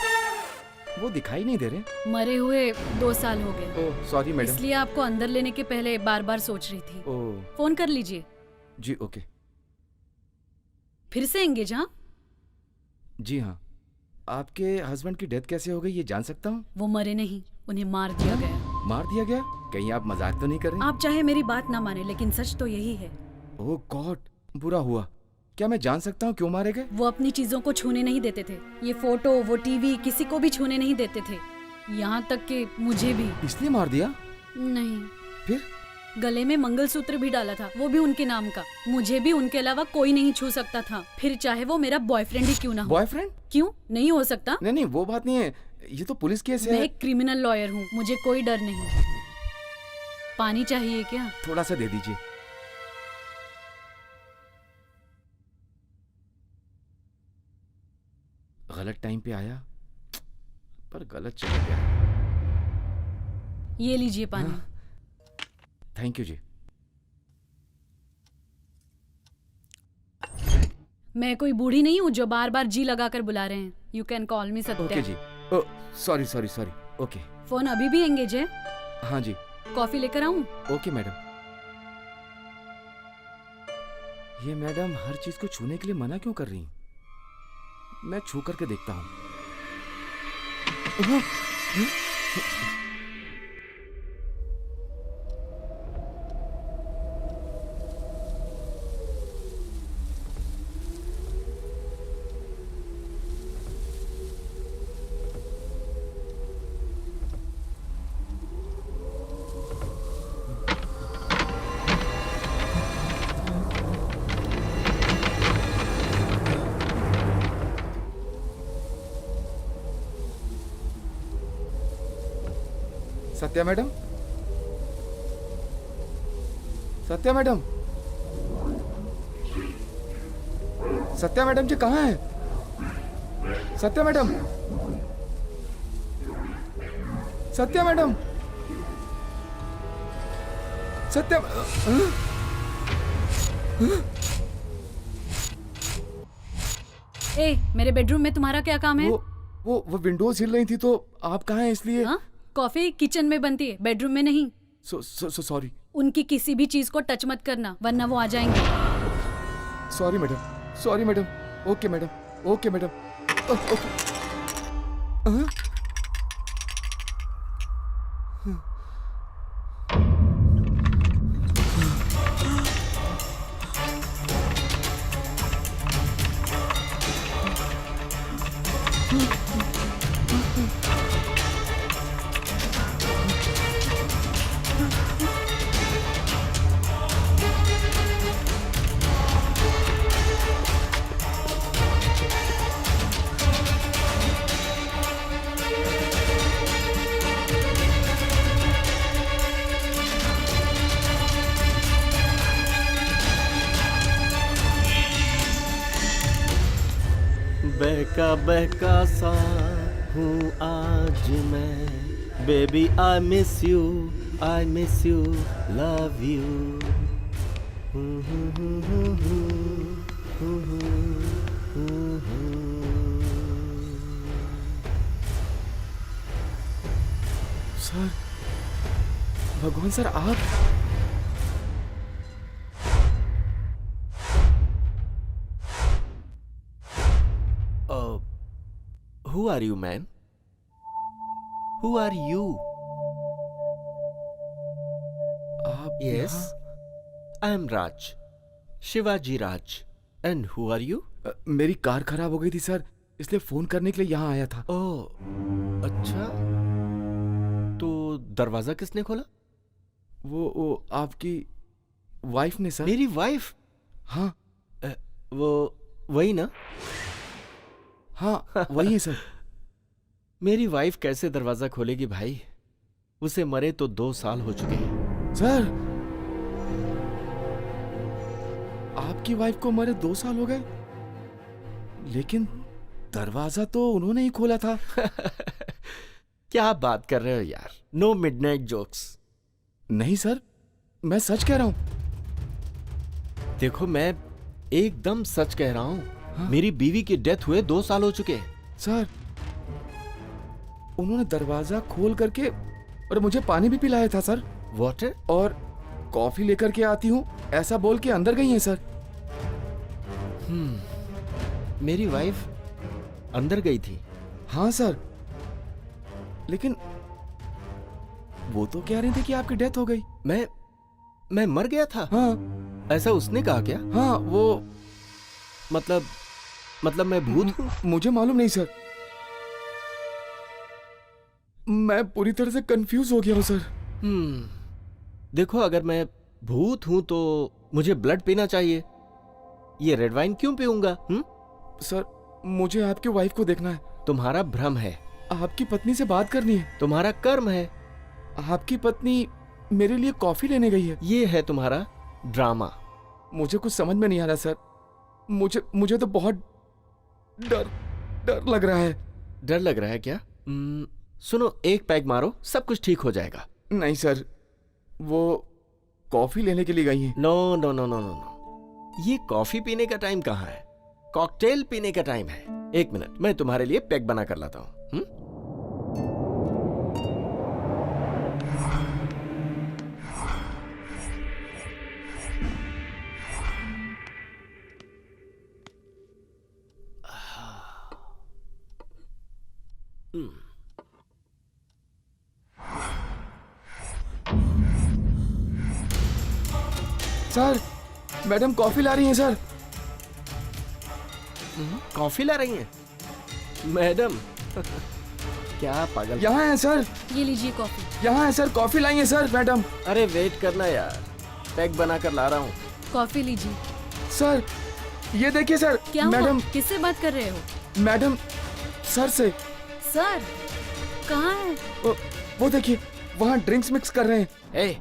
वो दिखाई नहीं दे रहे। मरे हुए 2 साल हो गए। Oh sorry madam. इसलिए आपको अंदर लेने के पहले बार बार सोच रही थी। ओह, फोन कर लीजिए। जी ओके। फिर से एंगेज? हाँ जी हाँ। आपके हस्बैंड की डेथ कैसे हो गई, ये जान सकता हूँ? वो मरे नहीं, उन्हें मार दिया गया। मार दिया गया? कहीं आप मजाक तो नहीं कर रहे? आप चाहे मेरी बात ना माने, लेकिन सच तो यही है। ओह गॉड, बुरा हुआ। क्या मैं जान सकता हूँ क्यों मारे गए? वो अपनी चीजों को छूने नहीं देते थे। ये फोटो, वो टीवी, किसी को भी छूने नहीं देते थे, यहाँ तक कि मुझे भी। इसलिए मार दिया? नहीं। फिर? गले में मंगलसूत्र भी डाला था, वो भी उनके नाम का। मुझे भी उनके अलावा कोई नहीं छू सकता था, फिर चाहे वो मेरा बॉयफ्रेंड ही क्यों ना हो। बॉयफ्रेंड? क्यों नहीं हो सकता? नहीं नहीं, वो बात नहीं है, ये तो पुलिस केस है। मैं एक क्रिमिनल लॉयर हूँ, मुझे कोई डर नहीं। पानी चाहिए क्या? थोड़ा सा दे दीजिए। गलत टाइम पे आया, पर गलत चला गया। ये लीजिए पानी। थैंक यू जी। मैं कोई बूढ़ी नहीं हूँ जो बार बार जी लगाकर बुला रहे हैं। You can call me Satya. Okay जी। Sorry sorry sorry. Okay. Phone अभी भी एंगेज है? हाँ जी। कॉफी लेकर आऊं? Okay madam. ये मैडम हर चीज को छूने के लिए मना क्यों कर रही हैं? मैं छू करके देखता हूँ। Satya madam, Satya madam, Satya madam ji कहाँ हैं? Satya madam, Satya madam, Satya. ए, मेरे बेडरूम में तुम्हारा क्या काम है? वो विंडोज हिल रही थी तो आप कहाँ हैं इसलिए। हाँ? कॉफी किचन में बनती है, बेडरूम में नहीं। सॉरी। उनकी किसी भी चीज को टच मत करना वरना वो आ जाएंगे। Sorry madam, sorry madam. Okay madam, okay madam. Okay. बहका बहका सा हूँ आज मैं, baby I miss you, love you. Sir, भगवान सर आप। Who are you, man? Who are you? आप? Yes, I am Raj, Shivaji Raj. And who are you? मेरी कार खराब हो गई थी सर, इसलिए फोन करने के लिए यहाँ आया था। ओह, अच्छा। तो दरवाजा किसने खोला? वो आपकी वाइफ ने सर। मेरी वाइफ? हाँ। वो वही ना? हाँ वही है सर। मेरी वाइफ कैसे दरवाजा खोलेगी भाई? उसे मरे तो 2 साल हो चुके हैं। सर, आपकी वाइफ को मरे 2 साल हो गए, लेकिन दरवाजा तो उन्होंने ही खोला था। क्या बात कर रहे हो यार? No midnight jokes. नहीं सर, मैं सच कह रहा हूं। देखो, मैं एकदम सच कह रहा हूं। हाँ? मेरी बीवी की डेथ हुए 2 साल हो चुके हैं। सर, उन्होंने दरवाजा खोल करके और मुझे पानी भी पिलाया था सर। वाटर? और कॉफी लेकर के आती हूँ ऐसा बोल के अंदर गई हैं सर। मेरी वाइफ अंदर गई थी? हाँ सर, लेकिन वो तो कह रही थी कि आपकी डेथ हो गई। मैं मर गया था? हाँ। ऐसा उसने कहा क्या? हाँ, वो मतलब मैं भूत हूँ? मुझे मालूम नहीं सर, मैं पूरी तरह से कंफ्यूज हो गया हूँ सर। देखो, अगर मैं भूत हूं तो मुझे ब्लड पीना चाहिए। ये रेड वाइन क्यों पीऊंगा? सर, मुझे आपकी वाइफ को देखना है। तुम्हारा भ्रम है। आपकी पत्नी से बात करनी है। तुम्हारा कर्म है। आपकी पत्नी मेरे लिए कॉफी लेने गई है। ये है तुम्हारा ड्रामा। मुझे कुछ समझ में नहीं आ रहा सर। मुझे तो बहुत डर लग रहा है। डर लग रहा है क्या? सुनो, एक पैग मारो, सब कुछ ठीक हो जाएगा। नहीं सर, वो कॉफी लेने के लिए गई हैं। No no no no no no, ये कॉफी पीने का टाइम कहाँ है? कॉकटेल पीने का टाइम है। 1 मिनट, मैं तुम्हारे लिए पैग बना कर लाता हूँ। सर मैडम कॉफी ला रही हैं सर। कॉफी ला रही हैं मैडम? क्या पागल। यहाँ है सर, ये लीजिए कॉफी। यहाँ है सर, कॉफी लाई है सर मैडम। अरे वेट करना यार, पैक बना कर ला रहा हूँ। कॉफी लीजिए। सर ये देखिए सर। क्या मैडम हुआ? किससे बात कर रहे हो? मैडम सर से। सर कहाँ है? वो देखिए वहाँ ड्रिंक्स मिक्स कर रहे हैं। ए,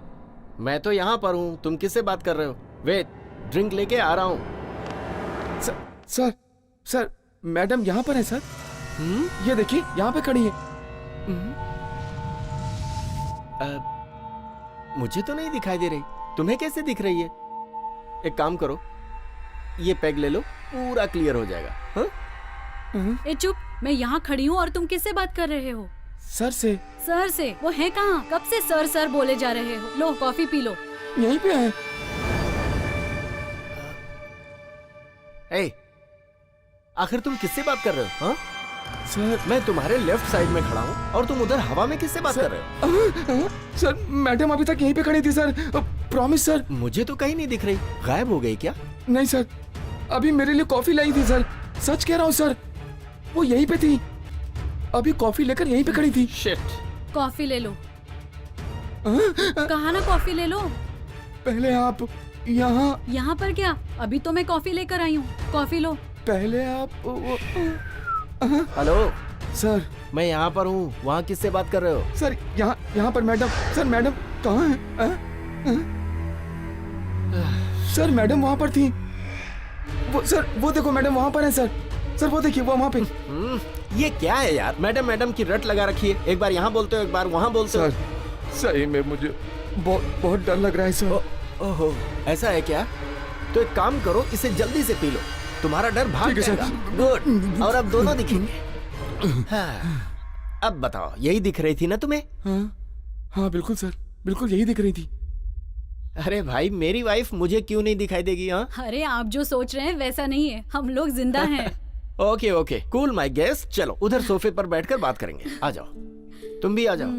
मैं तो यहाँ पर हूँ, तुम किससे बात कर रहे हो? वेट, ड्रिंक लेके आ रहा हूँ। सर सर मैडम यहाँ पर है सर। ये देखिए यहाँ पे खड़ी है। मुझे तो नहीं दिखाई दे रही, तुम्हें कैसे दिख रही है? एक काम करो, ये पैग ले लो, पूरा क्लियर हो जाएगा। हाँ? ए चुप, मैं यहाँ खड़ी हूँ और तुम किससे बात कर रहे हो? सर से। सर से? वो है कहाँ? कब से सर सर बोले जा रहे हो? लो कॉफी पी लो। यहीं पे है। ए, आखिर तुम किससे बात कर रहे हो? हाँ? सर मैं तुम्हारे लेफ्ट साइड में खड़ा हूँ और तुम उधर हवा में किससे बात कर रहे हो? सर मैडम अभी तक यहीं पे खड़ी थी सर। Promise sir. मुझे तो कहीं नहीं दिख रही, गायब हो गई क्या? नहीं सर, अभी मेरे लिए कॉफी लाई थी सर, सच कह रहा हूँ सर, वो यहीं पे थी, अभी कॉफी लेकर यहीं पे खड़ी थी। शिट। कॉफी ले लो। कहा ना कॉफी ले लो। पहले आप यहाँ। यहाँ पर क्या? अभी तो मैं कॉफी लेकर आई हूँ, कॉफी लो। पहले आप। हेलो सर, मैं यहाँ पर हूँ, वहाँ किससे बात कर रहे हो? सर यहाँ पर मैडम। सर मैडम कहाँ है? सर मैडम वहाँ पर थी। वो सर वो देखो मैडम वहाँ पर है सर। सर वो देखिए वो वहाँ पे। ये क्या है यार, मैडम मैडम की रट लगा रखी है, एक बार यहाँ बोलते हो एक बार वहाँ बोलते हो। सही में मुझे बहुत डर लग रहा है सर। ओहो, ऐसा है क्या? तो एक काम करो, इसे जल्दी से पी लो, तुम्हारा डर भाग जाएगा। गुड, और अब दोनों दिखेंगे। हाँ, अब बताओ, यही दिख रही थी ना तुम्हें? हाँ बिल्कुल सर, बिल्कुल यही दिख रही थी। अरे भाई, मेरी वाइफ मुझे क्यों नहीं दिखाई देगी? हाँ, अरे आप जो सोच रहे हैं वैसा नहीं है, हम लोग जिंदा हैं। Okay okay, cool my guest. चलो उधर सोफे पर बैठकर बात करेंगे, आ जाओ, तुम भी आ जाओ।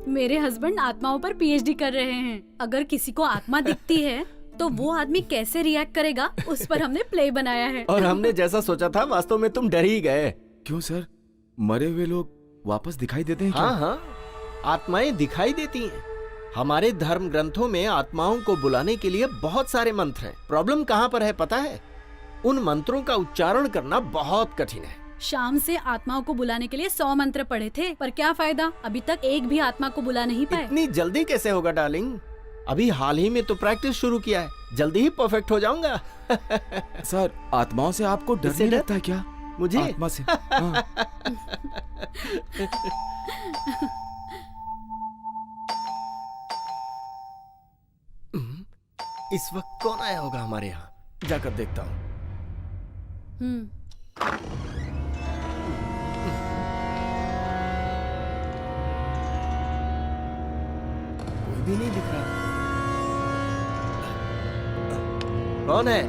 मेरे हस्बैंड आत्माओं पर पीएचडी कर रहे हैं। अगर किसी को आत्मा दिखती है तो वो आदमी कैसे रिएक्ट करेगा, उस पर हमने प्ले बनाया है। और हमने जैसा सोचा था, वास्तव में तुम डर ही गए। क्यों सर, मरे हुए लोग वापस दिखाई देते हैं क्या? हाँ हाँ, आत्माएं दिखाई देती हैं। हमारे धर्म ग्रंथों में आत्माओं को बुलाने के लिए बहुत सारे मंत्र हैं। प्रॉब्लम कहाँ पर है पता है? उन मंत्रों का उच्चारण करना बहुत कठिन है। शाम से आत्माओं को बुलाने के लिए 100 मंत्र पढ़े थे, पर क्या फायदा, अभी तक एक भी आत्मा को बुला नहीं पाए। इतनी जल्दी कैसे होगा डार्लिंग? अभी हाल ही में तो प्रैक्टिस शुरू किया है, जल्दी ही परफेक्ट हो जाऊंगा। सर आत्माओं से आपको डर नहीं लगता है क्या? मुझे आत्मा से? हाँ। इस वक्त कौन आया होगा हमारे यहाँ? जाकर देखता हूँ। कोई भी नहीं दिख रहा। कौन है?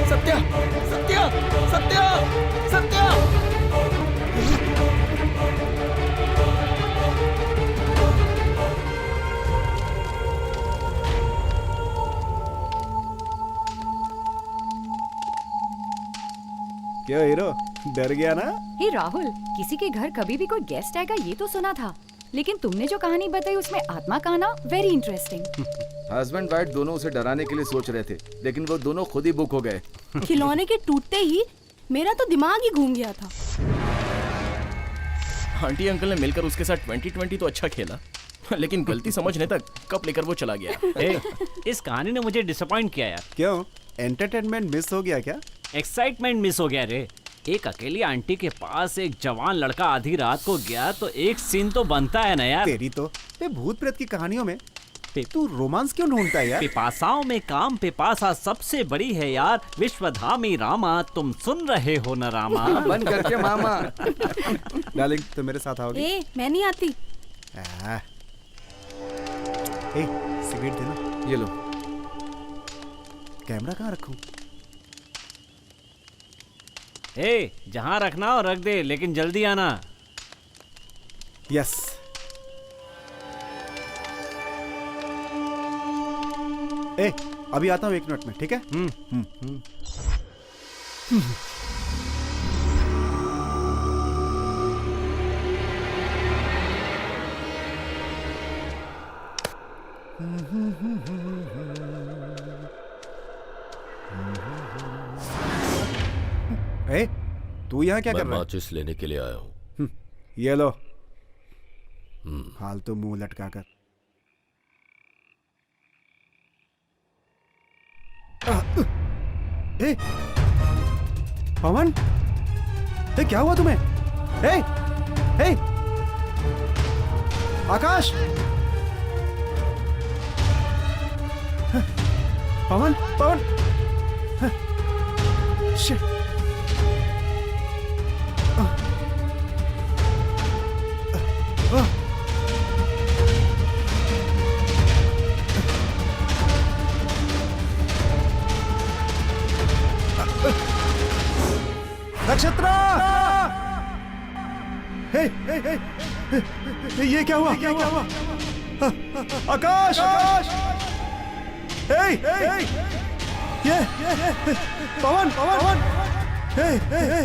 सत्या, सत्या, सत्या, सत्या! क्या हीरो, डर गया ना? हे राहुल, किसी के घर कभी भी कोई गेस्ट आएगा ये तो सुना था, लेकिन तुमने जो कहानी बताई उसमें आत्मा का आना वेरी इंटरेस्टिंग। हस्बैंड वाइफ दोनों उसे डराने के लिए सोच रहे थे, लेकिन वो दोनों खुद ही बुक हो गए। खिलौने के टूटते ही मेरा तो दिमाग ही घूम गया था। आंटी अंकल ने मिलकर उसके साथ 2020 तो अच्छा खेला, लेकिन गलती समझने तक कप लेकर वो चला गया। इस कहानी ने मुझे डिसअपॉइंट किया यार। क्यों, एंटरटेनमेंट मिस हो गया क्या? एक्साइटमेंट मिस हो गया रे। एक अकेली आंटी के पास एक जवान लड़का आधी रात को गया तो एक सीन तो बनता है ना यार। तेरी तो ये भूत प्रेत की कहानियों में तू रोमांस क्यों ढूंढता है यार? पिपासाओं में काम पिपासा सबसे बड़ी है यार। विश्वधामी रामा, तुम सुन रहे हो न रामा? बंद करके मामा। डार्लिंग तो मेरे साथ आओगी? ए, मैं नहीं आती। ए, सिगरेट देना। ये लो। कैमरा कहाँ रखूं? ए, जहाँ रखना हो रख दे, लेकिन जल्दी आना। यस। ए, अभी आता हूँ 1 मिनट में, ठीक है? ए, तू यहाँ क्या कर रहा है? माचिस लेने के लिए आया हूँ। ये लो। फालतू मुंह लटका कर। ए, पवन, ए, क्या हुआ तुम्हें? ए, ए, आकाश, पवन, पवन, शिट। नक्षत्रा! हे, हे, हे, हे, ये क्या हुआ? क्या हुआ? आकाश! हे, हे, ये पवन, पवन, हे, हे, हे।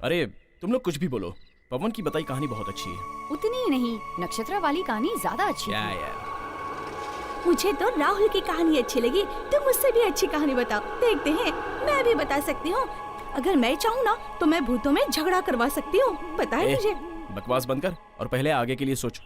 अरे तुम लोग कुछ भी बोलो, पवन की बताई कहानी बहुत अच्छी है। उतनी ही नहीं, नक्षत्रा वाली कहानी ज्यादा अच्छी क्या है। यार? मुझे तो राहुल की कहानी अच्छी लगी। तुम मुझसे भी अच्छी कहानी बताओ, देखते हैं। मैं भी बता सकती हूँ। अगर मैं चाहूँ ना तो मैं भूतों में झगड़ा करवा सकती हूँ। पता है मुझे। बकवास बंद कर और पहले आगे के लिए सोच।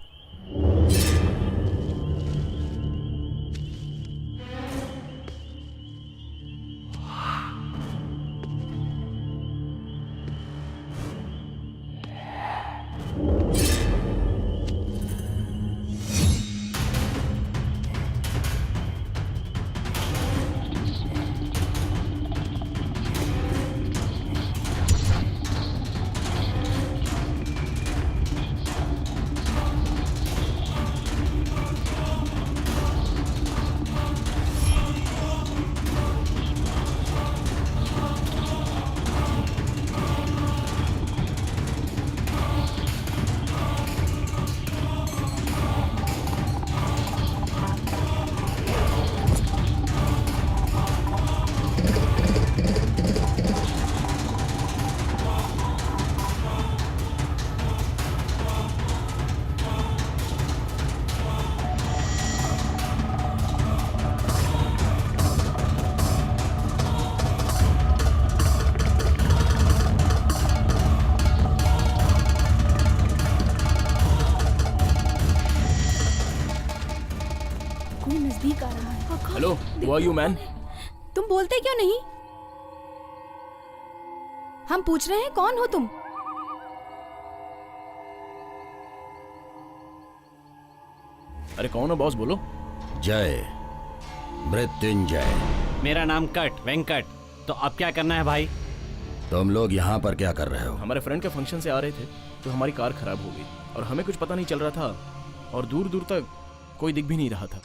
Hello, who are you man? तुम बोलते क्यों नहीं? हम पूछ रहे हैं कौन हो तुम? अरे कौन हो बॉस, बोलो। जय, मृत्युंजय। मेरा नाम कट, वेंकट। तो अब क्या करना है भाई? तुम लोग यहाँ पर क्या कर रहे हो? हमारे फ्रेंड के फंक्शन से आ रहे थे तो हमारी कार खराब हो गई और हमें कुछ पता नहीं चल रहा था और दूर दूर तक कोई दिख भी नहीं रहा था,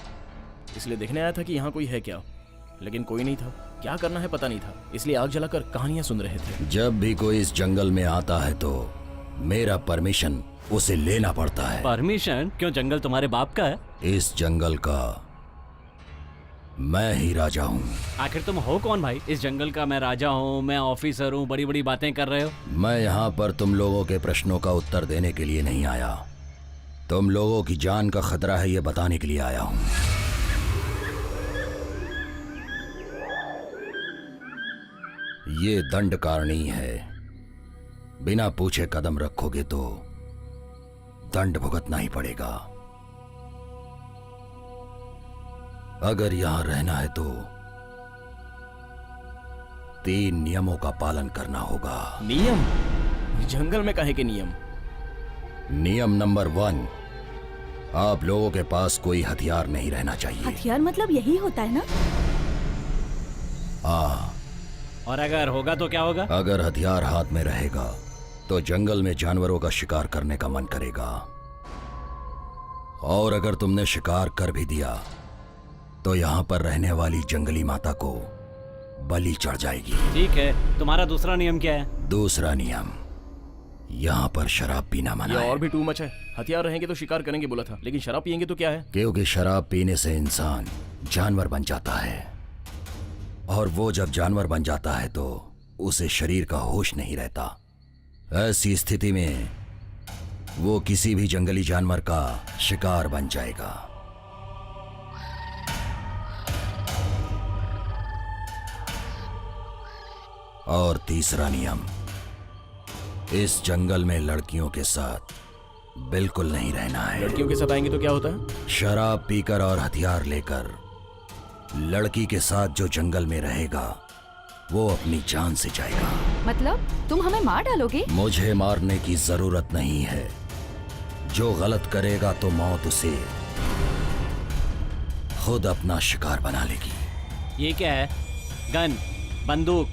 इसलिए देखने आया था कि यहाँ कोई है क्या, लेकिन कोई नहीं था। क्या करना है पता नहीं था, इसलिए आग जलाकर कहानियां सुन रहे थे। जब भी कोई इस जंगल में आता है तो मेरा परमिशन उसे लेना पड़ता है। परमिशन? क्यों, जंगल तुम्हारे बाप का है? इस जंगल का मैं ही राजा हूँ। आखिर तुम हो कौन भाई? इस जंगल का मैं राजा हूँ, मैं ऑफिसर हूँ, बड़ी बड़ी बातें कर रहे हो। मैं यहाँ पर तुम लोगों के प्रश्नों का उत्तर देने के लिए नहीं आया, तुम लोगों की जान का खतरा है ये बताने के लिए आया हूँ। ये दंड कारणी है। बिना पूछे कदम रखोगे तो दंड भुगतना ही पड़ेगा। अगर यहां रहना है तो 3 नियमों का पालन करना होगा। नियम? जंगल में काहे के नियम? नियम नंबर 1, आप लोगों के पास कोई हथियार नहीं रहना चाहिए। हथियार मतलब यही होता है ना? हाँ। और अगर होगा तो क्या होगा? अगर हथियार हाथ में रहेगा तो जंगल में जानवरों का शिकार करने का मन करेगा, और अगर तुमने शिकार कर भी दिया तो यहां पर रहने वाली जंगली माता को बलि चढ़ जाएगी। ठीक है, तुम्हारा दूसरा नियम क्या है? दूसरा नियम, यहाँ पर शराब पीना मना ये है। और भी टू मच है। हथियार रहेंगे तो शिकार करेंगे बोला था, लेकिन शराब पियेंगे तो क्या है? क्योंकि शराब पीने से इंसान जानवर बन जाता है, और वो जब जानवर बन जाता है तो उसे शरीर का होश नहीं रहता। ऐसी स्थिति में वो किसी भी जंगली जानवर का शिकार बन जाएगा। और तीसरा नियम, इस जंगल में लड़कियों के साथ बिल्कुल नहीं रहना है। लड़कियों के साथ आएंगे तो क्या होता है? शराब पीकर और हथियार लेकर लड़की के साथ जो जंगल में रहेगा वो अपनी जान से जाएगा। मतलब तुम हमें मार डालोगे? मुझे मारने की जरूरत नहीं है। जो गलत करेगा तो मौत उसे खुद अपना शिकार बना लेगी। ये क्या है? गन, बंदूक,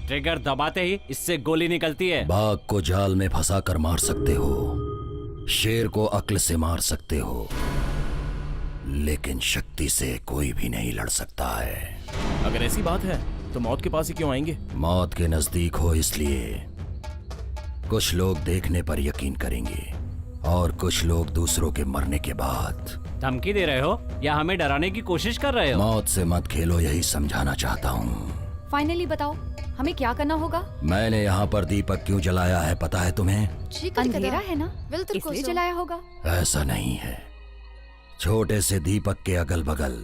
ट्रिगर दबाते ही इससे गोली निकलती है। बाघ को जाल में फंसा कर मार सकते हो, शेर को अक्ल से मार सकते हो, लेकिन शक्ति से कोई भी नहीं लड़ सकता है। अगर ऐसी बात है तो मौत के पास ही क्यों आएंगे? मौत के नजदीक हो इसलिए। कुछ लोग देखने पर यकीन करेंगे और कुछ लोग दूसरों के मरने के बाद। धमकी दे रहे हो या हमें डराने की कोशिश कर रहे हो? मौत से मत खेलो, यही समझाना चाहता हूँ। फाइनली बताओ, हमें क्या करना होगा? मैंने यहाँ पर दीपक क्यों जलाया है पता है तुम्हें? अंधेरा है ना, इसलिए जलाया होगा। ऐसा नहीं है। छोटे से दीपक के अगल बगल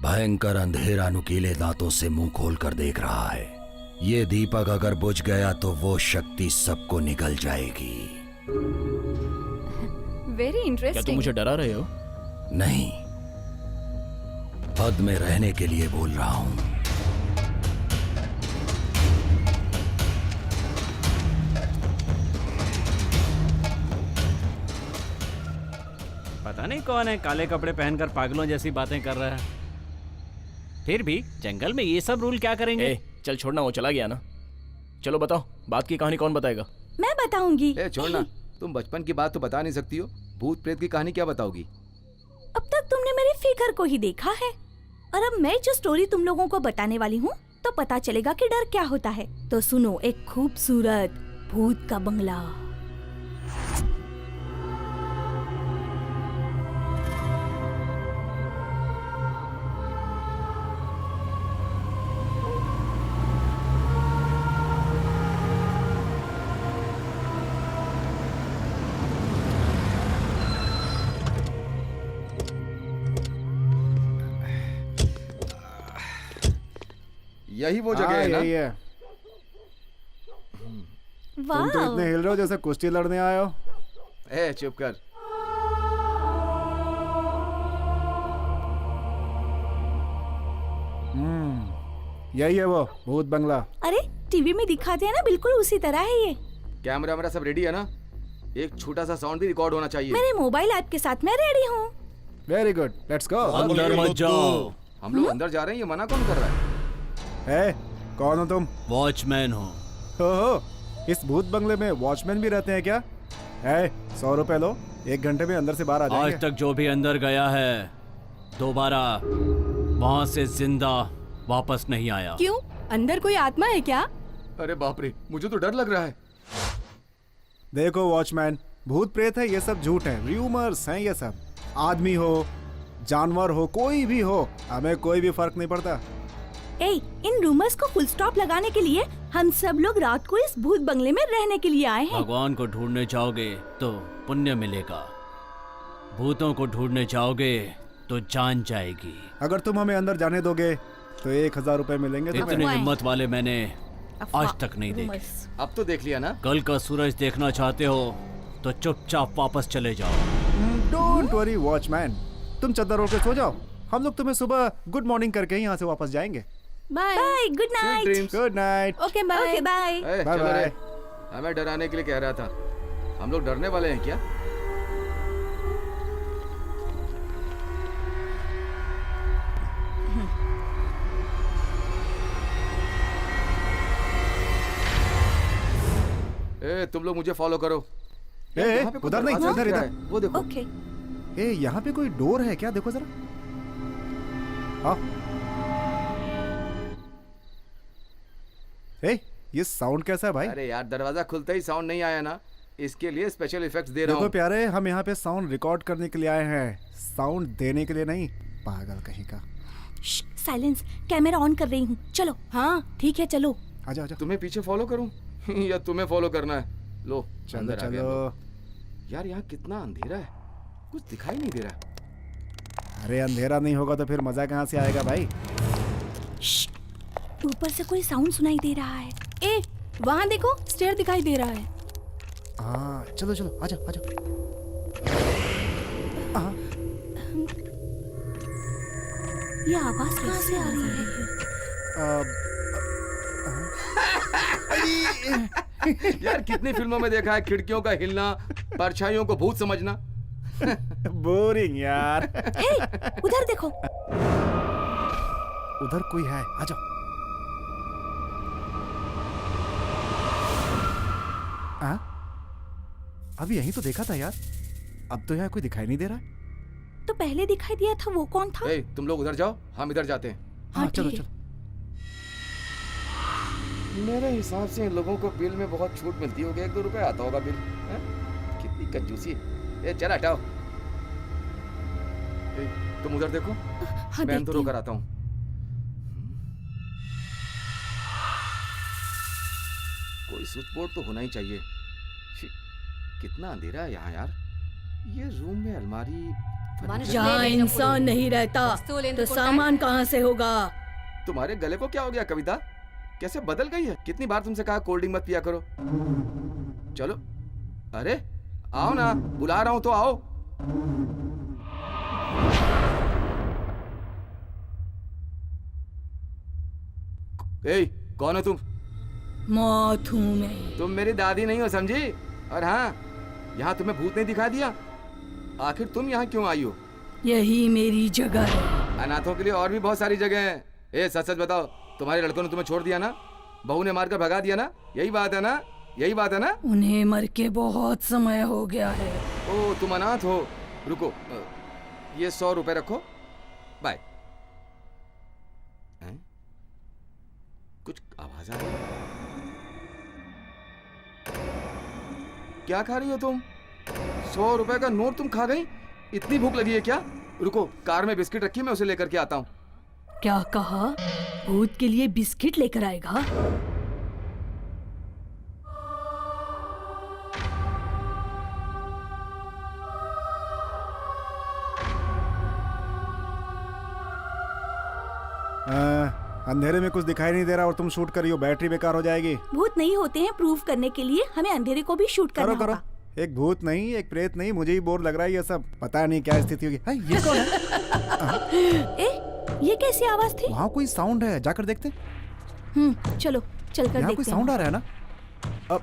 भयंकर अंधेरा नुकीले दांतों से मुंह खोलकर देख रहा है। ये दीपक अगर बुझ गया तो वो शक्ति सबको निगल जाएगी। वेरी क्या तुम इंटरेस्टिंग। मुझे डरा रहे हो? नहीं, पद में रहने के लिए बोल रहा हूँ। पता नहीं कौन है काले कपड़े पहनकर पागलों जैसी बातें कर रहा है। फिर भी जंगल में ये सब रूल क्या करेंगे? चल छोड़ना, वो चला गया ना। चलो बताओ, बात की कहानी कौन बताएगा? मैं बताऊंगी। छोड़ना, तुम बचपन की बात तो बता नहीं सकती हो, भूत प्रेत की कहानी क्या बताओगी? अब तक तुमने मेरी फिगर को ही देखा है, और अब मैं जो स्टोरी तुम लोगों को बताने वाली हूँ तो पता चलेगा कि डर क्या होता है। तो सुनो, एक खूबसूरत भूत का बंगला। यही वो जगह है ना? यही है। तुम तो इतने हिल रहे हो जैसे कुश्ती लड़ने आए हो। चुप कर। यही है वो भूत बंगला। अरे टीवी में दिखाते हैं ना, बिल्कुल उसी तरह है ये। कैमरा मेरा सब रेडी है ना? एक छोटा सा साउंड भी रिकॉर्ड होना चाहिए। मेरे मोबाइल ऐप के साथ मैं रेडी हूँ। Very good, let's go. अंदर मत जाओ। हम लोग अंदर जा रहे हैं, ये मना कौन कर रहा है? कौन हो तुम? वॉचमैन हो। हो, इस भूत बंगले में वॉचमैन भी रहते हैं क्या? 100 रुपए लो, 1 घंटे में अंदर से बाहर आ जाएंगे। आज तक जो भी अंदर गया है दोबारा वहाँ से जिंदा वापस नहीं आया। क्यों? अंदर कोई आत्मा है क्या? अरे बाप रे, मुझे तो डर लग रहा है। देखो वॉचमैन, भूत प्रेत है ये सब झूठ है, रूमर्स हैं ये सब। आदमी हो, जानवर हो, कोई भी हो, हमें कोई भी फर्क नहीं पड़ता। इन रूमर्स को फुल स्टॉप लगाने के लिए हम सब लोग रात को इस भूत बंगले में रहने के लिए आए हैं। भगवान को ढूंढने जाओगे तो पुण्य मिलेगा, भूतों को ढूंढने जाओगे तो जान जाएगी। अगर तुम हमें अंदर जाने दोगे तो 1000 रुपए मिलेंगे तुम्हें। इतनी हिम्मत वाले मैंने आज तक नहीं देखी। अब तो देख लिया ना। कल का सूरज देखना चाहते हो तो चुपचाप वापस चले जाओ। डोंट वरी वॉचमैन, तुम चद्दर ओढ़ के सो जाओ, हम लोग तुम्हें सुबह गुड मॉर्निंग करके ही यहाँ से वापस जाएंगे। Bye bye, good Sweet night. dreams। Good night. Okay bye bye. ए, बाय चलो रे। बाय। हमें डराने के लिए कह रहा था, हम लोग डरने वाले हैं क्या? ए, तुम लोग मुझे फॉलो करो। यार, ए, यहाँ पे कोई उधर नहीं, दरवाजा इधर, दिख रहा इधर। है, वो देखो। ओके। ए, यहाँ पे कोई डोर है क्या? देखो जरा। हाँ। ए, ये साउंड कैसा है भाई? अरे यार, दरवाजा खुलते ही साउंड नहीं आया ना, इसके लिए स्पेशल इफेक्ट्स दे रहा देखो हूँ। प्यारे, हम यहाँ पे साउंड रिकॉर्ड करने के लिए आए हैं, साउंड देने के लिए नहीं। पागल कहीं का। साइलेंस, कैमरा ऑन कर रही हूँ। चलो। हाँ ठीक है, चलो। आजा आजा। तुम्हें पीछे फॉलो करूं या तुम्हें फॉलो करना है? लो चलो अंदर आ गया चलो। मैं। यार यहाँ कितना अंधेरा है, कुछ दिखाई नहीं दे रहा। अरे अंधेरा नहीं होगा तो फिर मजा कहाँ से आएगा भाई? ऊपर से कोई साउंड सुनाई दे रहा है। ए, वहाँ देखो, स्टेयर दिखाई दे रहा है। हाँ चलो चलो, आजा आजा। हाँ। ये आवाज कहाँ से आ रही है? यार कितनी फिल्मों में देखा है खिड़कियों का हिलना, परछाइयों को भूत समझना। बोरिंग यार। हे, उधर देखो। उधर कोई है, आजा। हाँ? अभी यहीं तो देखा था यार, अब तो यहाँ कोई दिखाई नहीं दे रहा है। तो पहले दिखाई दिया था वो कौन था? ए, तुम लोग उधर जाओ, हम इधर जाते हैं। हाँ चलो ठीक है। चलो। मेरे हिसाब से इन लोगों को बिल में बहुत छूट मिलती होगी, 1-2 रुपए आता होगा बिल। हैं? कितनी कंजूसी है। ए, चल हटाओ। ए, तुम उधर देखो, हाँ, मैं अंदर देखती होकर आता हूँ। कोई स्विच बोर्ड तो होना ही चाहिए। कितना अंधेरा है यहाँ यार। ये रूम में अलमारी, फर्नीचर- जहाँ इंसान नहीं रहता तो सामान कहाँ से होगा? तुम्हारे गले को क्या हो गया कविता? कैसे बदल गई है? कितनी बार तुमसे कहा कोल्ड ड्रिंक मत पिया करो। चलो, अरे आओ ना, बुला रहा हूं तो आओ। ए, कौन हो तुम? मौत हूँ मैं। तुम मेरी दादी नहीं हो समझी? और हाँ, यहाँ तुम्हें भूत नहीं दिखा दिया? आखिर तुम यहाँ क्यों आई हो? यही मेरी जगह है। अनाथों के लिए और भी बहुत सारी जगह हैं। ए, सच सच बताओ, तुम्हारे लड़कों ने तुम्हें छोड़ दिया ना? बहू ने मारकर भगा दिया ना? यही बात है ना? यही बात है ना? उन्हें मर के बहुत समय हो गया है। ओ, तुम अनाथ हो। रुको, ये 100 रुपए रखो, बाय। हैं? कुछ आवाज आ रही है। क्या खा रही हो तुम? 100 रुपए का नोट तुम खा गई? इतनी भूख लगी है क्या? रुको, कार में बिस्किट रखी, मैं उसे लेकर के आता हूँ। क्या कहा? भूत के लिए बिस्किट लेकर आएगा? अंधेरे में कुछ दिखाई नहीं दे रहा और तुम शूट कर रही हो, बैटरी बेकार हो जाएगी। भूत नहीं होते हैं, प्रूव करने के लिए हमें अंधेरे को भी शूट करना करो करो। होगा। एक भूत नहीं, एक प्रेत नहीं, मुझे ही बोर लग रहा है ये सब। पता नहीं क्या स्थिति होगी। हाय, ये कौन है? ए, ये कैसी आवाज थी? वहाँ कोई साउंड है, जाकर देखते हैं। चलो चलकर यहाँ कोई देखते साउंड हैं। आ रहा है ना? अब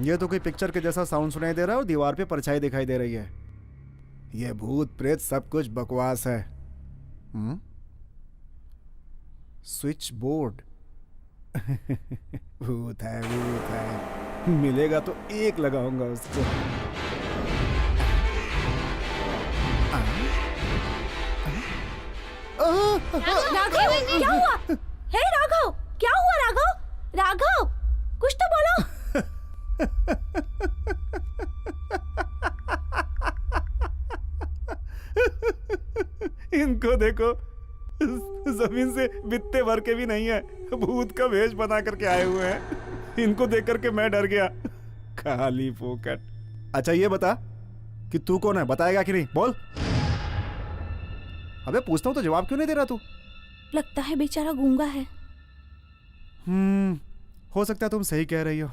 ये तो कोई पिक्चर के जैसा साउंड सुनाई दे रहा है और दीवार पे परछाई दिखाई दे रही है। ये भूत प्रेत सब कुछ बकवास है। Switch board. भूत है, मिलेगा तो एक लगाऊंगा उसको। राघव, क्या हुआ? हे राघव, क्या हुआ राघव? राघव, कुछ तो बोलो। इनको देखो, जमीन से बित्ते भर के भी नहीं है, भूत का वेश बना करके आए हुए हैं। इनको देख करके मैं डर गया। खाली फोकट। अच्छा ये बता कि तू कौन है, बताएगा कि नहीं? बोल। अबे पूछता हूँ तो जवाब क्यों नहीं दे रहा तू? लगता है बेचारा गूंगा है। हो सकता है तुम सही कह रही हो।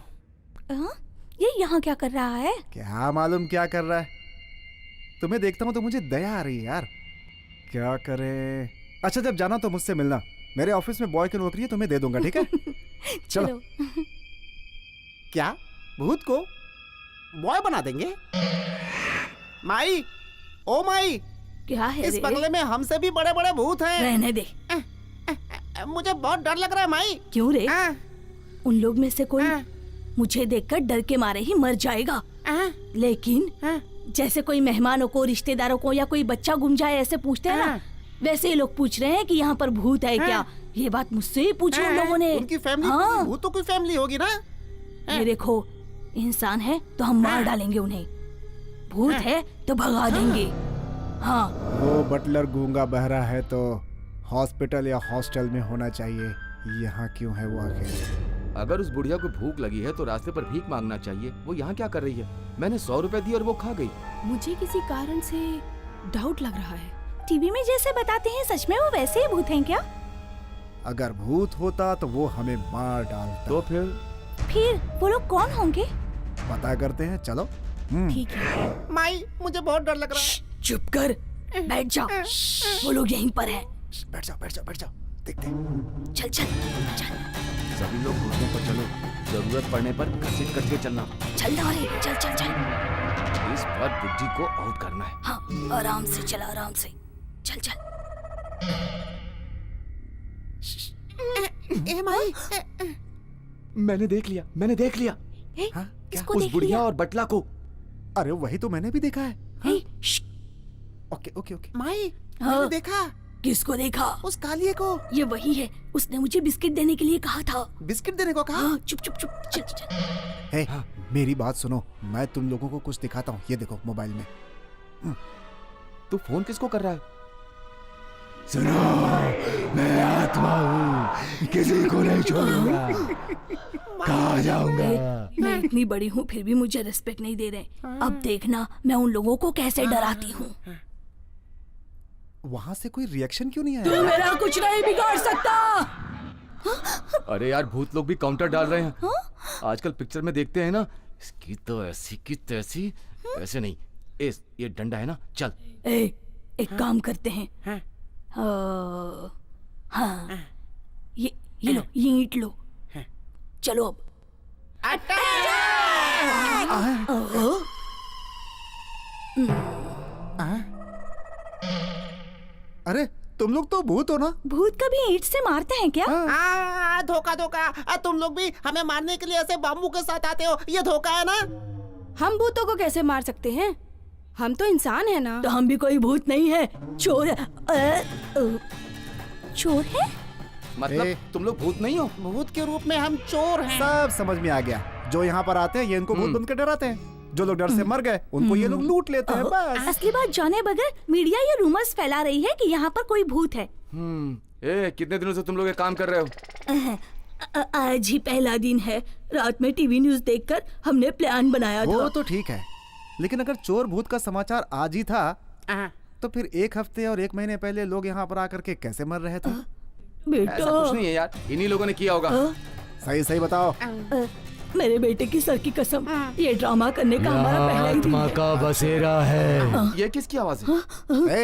ये यहाँ क्या कर रहा है? क्या मालूम क्या कर रहा है। तुम्हें देखता हूँ तो मुझे दया आ रही है यार। क्या करे। अच्छा जब जाना तो मुझसे मिलना, मेरे ऑफिस में बॉय की नौकरी है, तुम्हें दे दूंगा, ठीक है? चलो। क्या भूत को बॉय बना देंगे? माई, ओ माई, क्या है इस रे? बंगले में हमसे भी बड़े बड़े भूत हैं। रहने दे। मुझे बहुत डर लग रहा है माई। क्यों रे? उन लोग में से कोई मुझे देखकर डर के मारे ही मर जाएगा, लेकिन जैसे कोई मेहमानों को, रिश्तेदारों को या कोई बच्चा गुम जाए ऐसे पूछते हैं ना, वैसे ये लोग पूछ रहे हैं कि यहाँ पर भूत है क्या। ये बात मुझसे ही पूछी उन लोगों ने। उनकी फैमिली, भूतों की फैमिली होगी ना। ये देखो, इंसान है तो हम मार डालेंगे उन्हें, भूत है तो भगा देंगे। हाँ, वो बटलर गूंगा बहरा है तो हॉस्पिटल या हॉस्टल में होना चाहिए, यहाँ क्यों है वो आखिर? अगर उस बुढ़िया को भूख लगी है तो रास्ते पर भीख मांगना चाहिए। वो यहाँ क्या कर रही है? मैंने 100 रुपए दिए और वो खा गई। मुझे किसी कारण से डाउट लग रहा है। टीवी में जैसे बताते हैं सच में वो वैसे ही भूत हैं क्या? अगर भूत होता तो वो हमें मार डालता। तो फिर वो लोग कौन होंगे? पता करते हैं, चलो। ठीक है। माई, मुझे बहुत डर लग रहा है। चुप कर, बैठ जाओ। वो लोग यहीं पर है। बैठ जाओ, बैठ जाओ, बैठ जाओ, देखते। चल चल चल। सभी लोग घुटनों पर चलो, जरूरत पड़ने पर घसीट करके चलना। चल नारे, चल चल चल। इस बार बुद्धि को आउट करना है। हाँ, आराम से चला, आराम से। चल चल। ए माई, मैंने देख लिया, मैंने देख लिया। हाँ, किसको उस देख बुढ़िया लिया? और बटला को। अरे वही तो मैंने भी देखा है। हे, ओके ओके ओके। माई, हाँ। मैंने देखा। किसको देखा? उस कालिए को। ये वही है, उसने मुझे बिस्किट देने के लिए कहा था। बिस्किट देने को कहा? हाँ, चुप चुप चुप, चल चल। हे, मेरी बात सुनो, मैं तुम लोगों को कुछ दिखाता हूँ। ये देखो मोबाइल में। तू फोन किसको कर रहा है? सुनो, मैं आत्मा हूँ, किसी को नहीं छोड़ूंगा। कहाँ जाऊंगा? मैं इतनी बड़ी हूँ फिर भी मुझे रिस्पेक्ट नहीं दे रहे। अब देखना मैं उन लोगों को कैसे डराती हूँ। वहाँ से कोई रिएक्शन क्यों नहीं तू आया? मेरा कुछ नहीं बिगाड़ सकता। अरे यार, भूत लोग भी काउंटर डाल रहे हैं। आजकल पिक्चर में देखते हैं ना, इसकी तो ऐसी की तैसी। ऐसे नहीं, ये डंडा है ना, चल। एक काम करते हैं। हाँ, ये लो, ये ईंट लो। चलो अब। अरे तुम लोग तो भूत हो ना? भूत कभी ईंट से मारते हैं क्या? धोखा धोखा। तुम लोग भी हमें मारने के लिए ऐसे बाम्बू के साथ आते हो, ये धोखा है ना? हम भूतों को कैसे मार सकते हैं? हम तो इंसान है ना। तो हम भी कोई भूत नहीं है, चोर है। चोर है? मतलब तुम लोग भूत नहीं हो? भूत के रूप में हम चोर हैं। सब समझ में आ गया। जो यहाँ पर आते हैं ये इनको भूत बन के डराते हैं। जो लोग डर से मर गए उनको ये लोग लूट लेते हैं, बस। असली बात जाने बगैर मीडिया ये रूमर्स फैला रही है कि यहाँ पर कोई भूत है। कितने दिनों से तुम लोग ये काम कर रहे हो? आज ही पहला दिन है। रात में टीवी न्यूज़ देखकर हमने प्लान बनाया था। वो तो ठीक है, लेकिन अगर चोर भूत का समाचार आज ही था तो फिर 1 हफ्ते और 1 महीने पहले लोग यहाँ पर आकर के कैसे मर रहे थे? बेटा, ऐसा कुछ नहीं है यार, इन्हीं लोगों ने किया होगा। सही सही बताओ। मेरे बेटे की सर की कसम, ये ड्रामा करने का हमारा पहला ही दिन आत्मा है। का बसेरा है। ये किसकी आवाज है?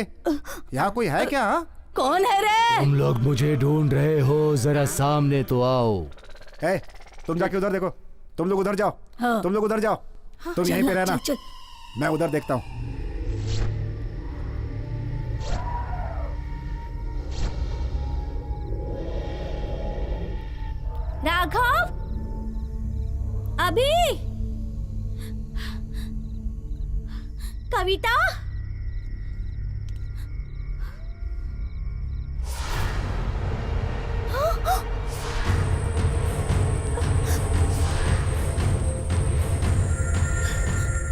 यहाँ कोई है क्या? कौन है रे? तुम लोग मुझे ढूंढ रहे हो, जरा सामने तो आओ। तुम जाके उधर देखो। तुम लोग उधर जाओ। हाँ। तुम लोग उधर जाओ। तुम यहीं पे रहना, चल, चल। मैं उधर देखता हूँ। राघव, अभी, कविता,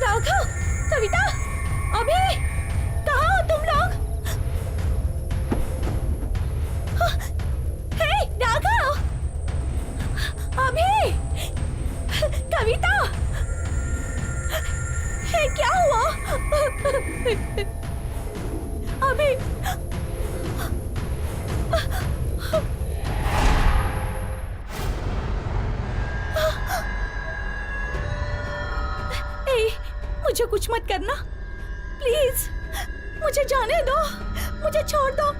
राघव, कविता, अभी, कहाँ हो तुम लोग? हे, राघव, अभी, कविता, हे, क्या हुआ? कुछ मत करना प्लीज। मुझे जाने दो, मुझे छोड़ दो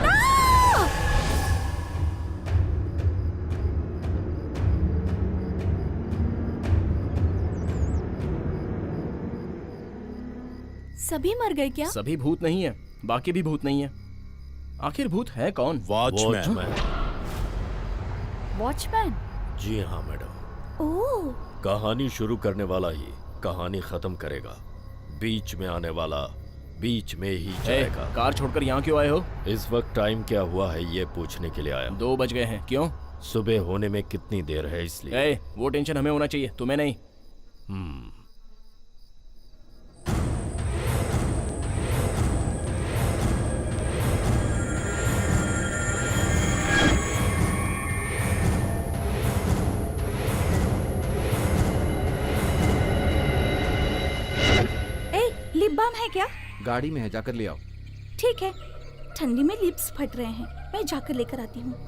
ना! सभी मर गए क्या? सभी भूत नहीं है, बाकी भी भूत नहीं है। आखिर भूत है कौन? वॉचमैन। वॉचमैन? जी हाँ मैडम। ओह, कहानी शुरू करने वाला ही कहानी खत्म करेगा, बीच में आने वाला बीच में ही जाएगा। कार छोड़कर यहाँ क्यों आए हो? इस वक्त टाइम क्या हुआ है ये पूछने के लिए आया। 2 बज गए हैं। क्यों? सुबह होने में कितनी देर है इसलिए। वो टेंशन हमें होना चाहिए, तुम्हें नहीं। लिप बाम है क्या? गाड़ी में है, जाकर ले आओ। ठीक है, ठंडी में लिप्स फट रहे हैं, मैं जाकर लेकर आती हूँ।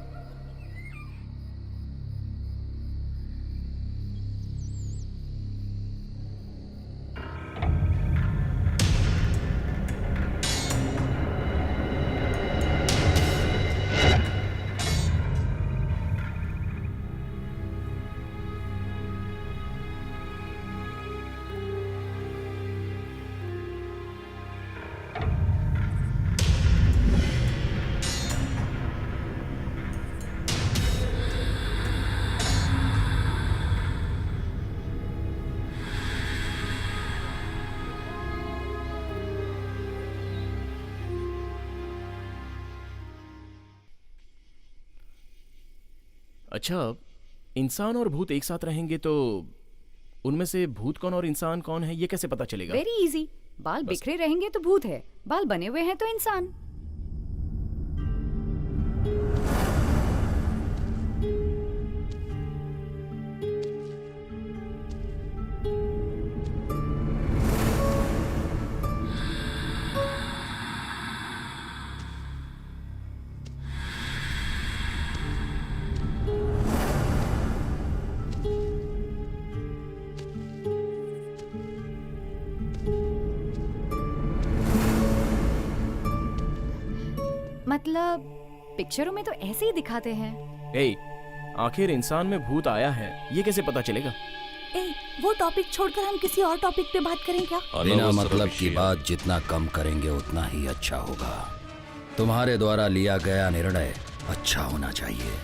अच्छा, इंसान और भूत एक साथ रहेंगे तो उनमें से भूत कौन और इंसान कौन है ये कैसे पता चलेगा? Very easy. बाल बिखरे रहेंगे तो भूत है, बाल बने हुए हैं तो इंसान। मतलब पिक्चरों में तो ऐसे ही दिखाते हैं। आखिर इंसान में भूत आया है ये कैसे पता चलेगा? वो टॉपिक छोड़कर हम किसी और टॉपिक पे बात करें क्या? बिना मतलब की बात जितना कम करेंगे उतना ही अच्छा होगा। तुम्हारे द्वारा लिया गया निर्णय अच्छा होना चाहिए।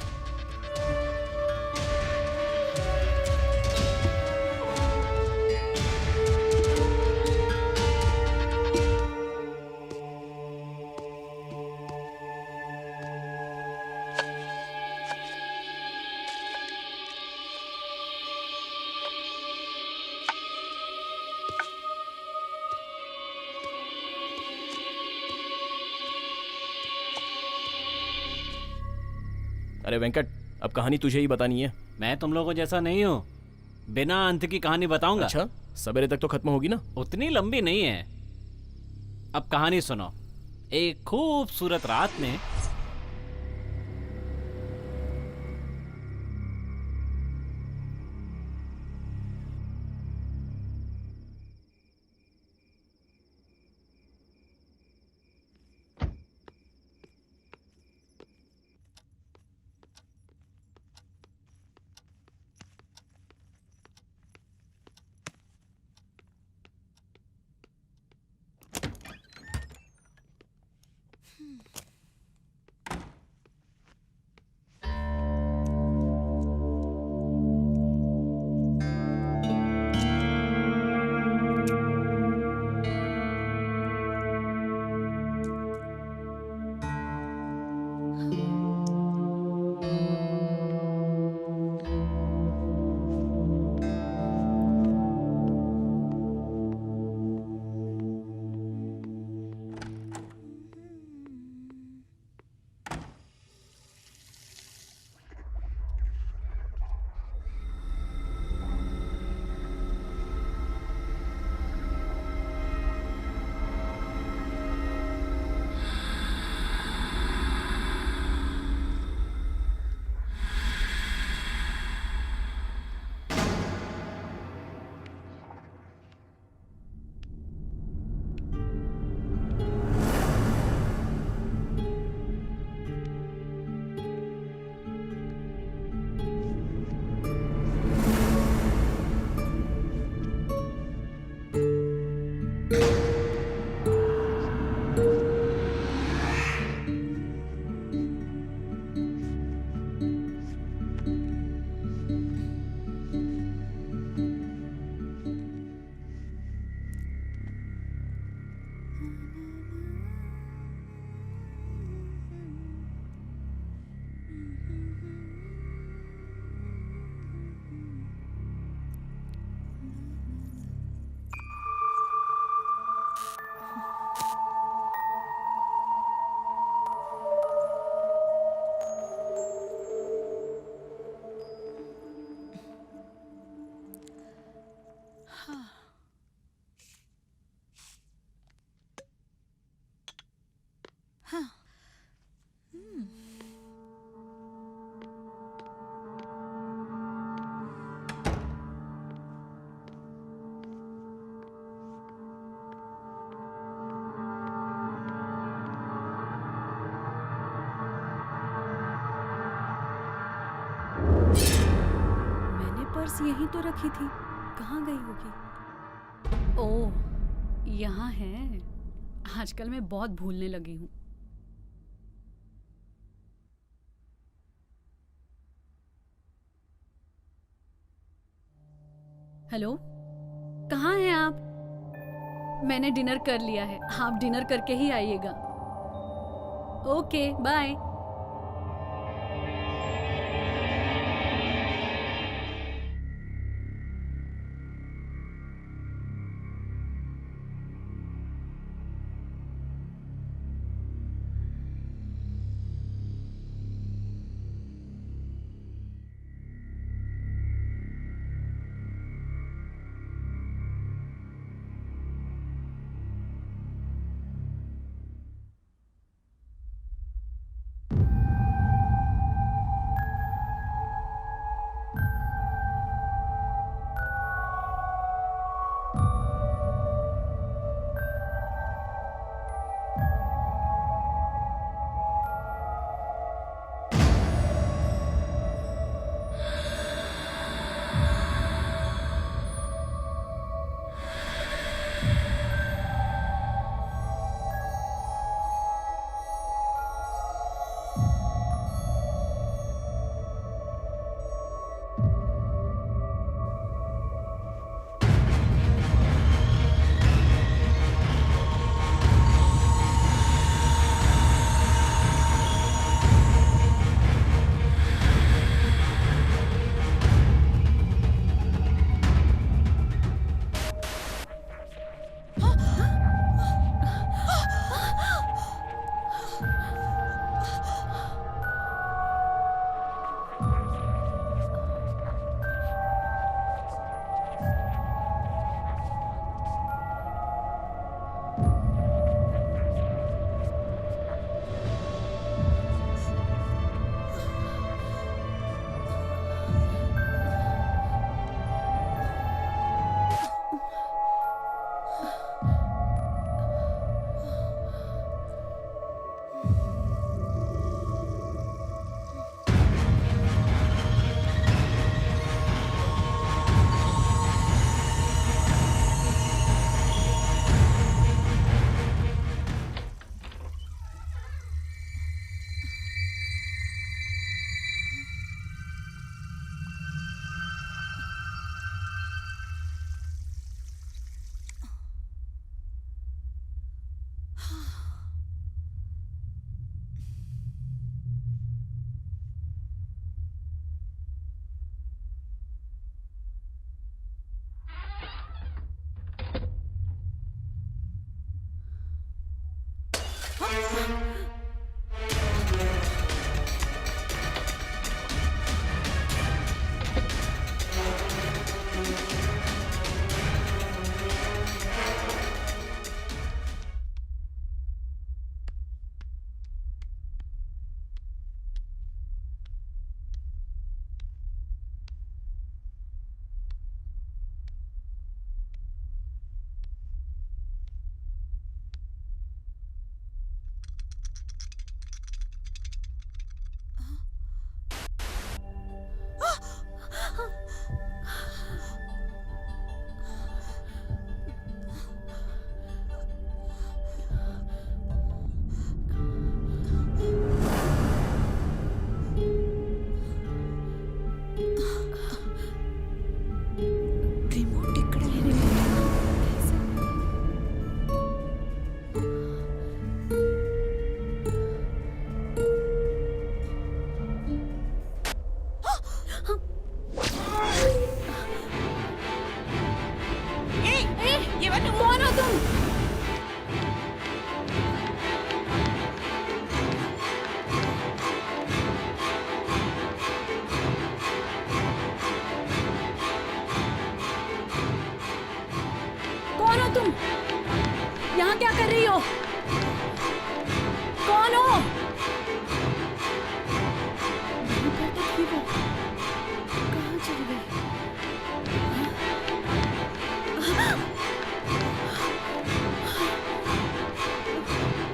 अरे वेंकट, अब कहानी तुझे ही बतानी है। मैं तुम लोगों जैसा नहीं हूँ, बिना अंत की कहानी बताऊंगा। अच्छा, सवेरे तक तो खत्म होगी ना? उतनी लंबी नहीं है। अब कहानी सुनो। एक खूबसूरत रात में पर्स यहीं तो रखी थी, कहाँ गई होगी? ओह, यहाँ है। आजकल मैं बहुत भूलने लगी हूँ। हेलो, कहाँ हैं आप? मैंने डिनर कर लिया है, आप डिनर करके ही आइएगा। Okay, bye. यहाँ क्या कर रही हो? कौन हो? कहाँ चली गई?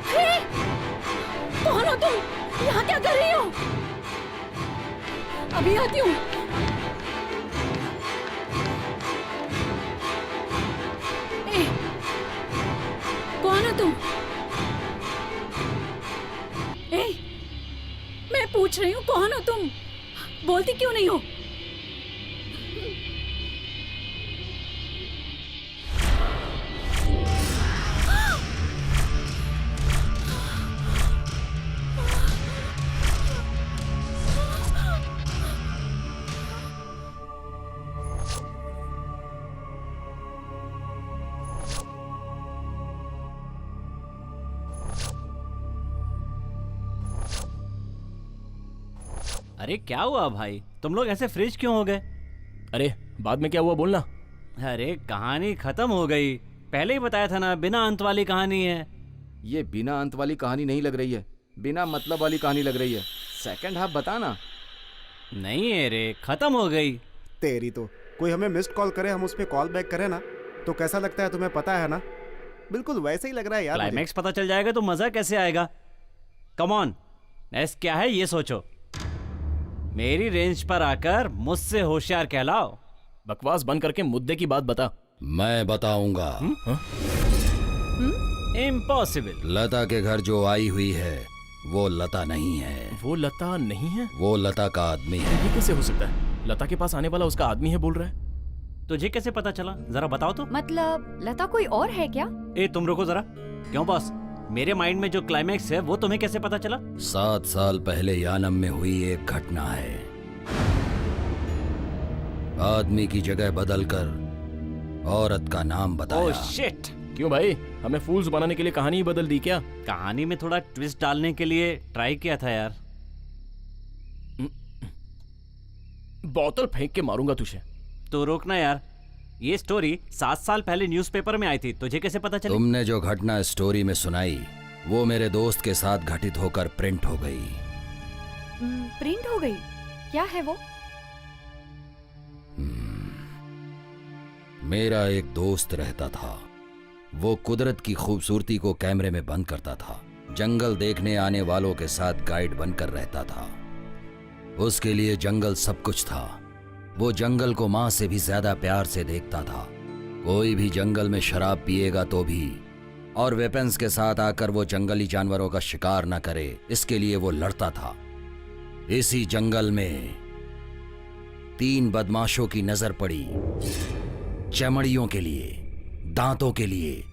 हे! कौन हो तुम? यहाँ क्या कर रही हो? अभी आती हूँ। पूछ रही हूँ कौन हो तुम? बोलती क्यों नहीं हो? अरे क्या हुआ भाई, तुम लोग ऐसे फ्रिज क्यों हो गए? अरे बाद में क्या हुआ बोलना। अरे कहानी खत्म हो गई, पहले ही बताया था ना, बिना अंत वाली कहानी है। ये बिना अंत वाली कहानी नहीं लग रही है, बिना मतलब वाली कहानी लग रही है। सेकंड हाफ बताना। नहीं है रे, खत्म हो गई। तेरी तो कोई हमें मिस्ड कॉल करे, हम उस पर कॉल बैक करें ना तो कैसा लगता है तुम्हें पता है ना? बिल्कुल वैसे ही लग रहा है यार। क्लाइमैक्स पता चल जाएगा तो मजा कैसे आएगा? कम ऑन, नेक्स्ट क्या है ये सोचो। मेरी रेंज पर आकर मुझसे होशियार कहलाओ। बकवास बंद करके मुद्दे की बात बता। मैं बताऊंगा। इम्पॉसिबल। लता के घर जो आई हुई है वो लता नहीं है। वो लता नहीं है? वो लता का आदमी है। ये कैसे हो सकता है? लता के पास आने वाला उसका आदमी है बोल रहा है। तुझे कैसे पता चला, जरा बताओ तो। मतलब लता कोई और है क्या? ए तुम रुको जरा। क्यों बॉस, मेरे माइंड में जो क्लाइमैक्स है वो तुम्हें कैसे पता चला? 7 साल पहले यानम में हुई एक घटना है। आदमी की जगह बदलकर औरत का नाम बताया। Oh shit! क्यों भाई, हमें फूल्स बनाने के लिए कहानी ही बदल दी क्या? कहानी में थोड़ा ट्विस्ट डालने के लिए ट्राई किया था यार। बोतल फेंक के मारूंगा तुझे। तो रोकना यार, ये स्टोरी 7 साल पहले न्यूज़पेपर में आई थी, तुझे कैसे पता चली? तुमने जो घटना स्टोरी में सुनाई वो मेरे दोस्त के साथ घटित होकर प्रिंट हो गई। प्रिंट हो गई? क्या है वो? मेरा एक दोस्त रहता था। वो कुदरत की खूबसूरती को कैमरे में बंद करता था। जंगल देखने आने वालों के साथ गाइड बनकर रहता था। उसके लिए जंगल सब कुछ था। वो जंगल को मां से भी ज्यादा प्यार से देखता था। कोई भी जंगल में शराब पिएगा तो भी और वेपन्स के साथ आकर वो जंगली जानवरों का शिकार न करे, इसके लिए वो लड़ता था। इसी जंगल में 3 बदमाशों की नजर पड़ी। चमड़ियों के लिए, दांतों के लिए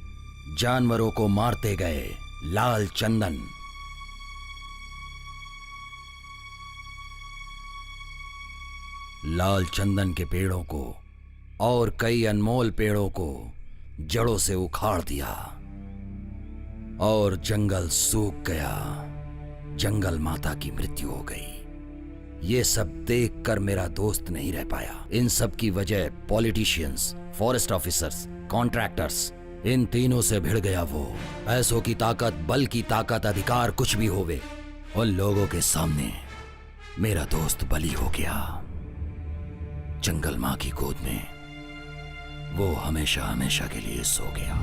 जानवरों को मारते गए लाल चंदन। लाल चंदन के पेड़ों को और कई अनमोल पेड़ों को जड़ों से उखाड़ दिया और जंगल सूख गया। जंगल माता की मृत्यु हो गई। ये सब देखकर मेरा दोस्त नहीं रह पाया। इन सब की वजह पॉलिटिशियंस, फॉरेस्ट ऑफिसर्स, कॉन्ट्रैक्टर्स, इन तीनों से भिड़ गया वो। पैसों की ताकत, बल की ताकत, अधिकार कुछ भी होवे, उन लोगों के सामने मेरा दोस्त बली हो गया। जंगल मां की गोद में वो हमेशा हमेशा के लिए सो गया।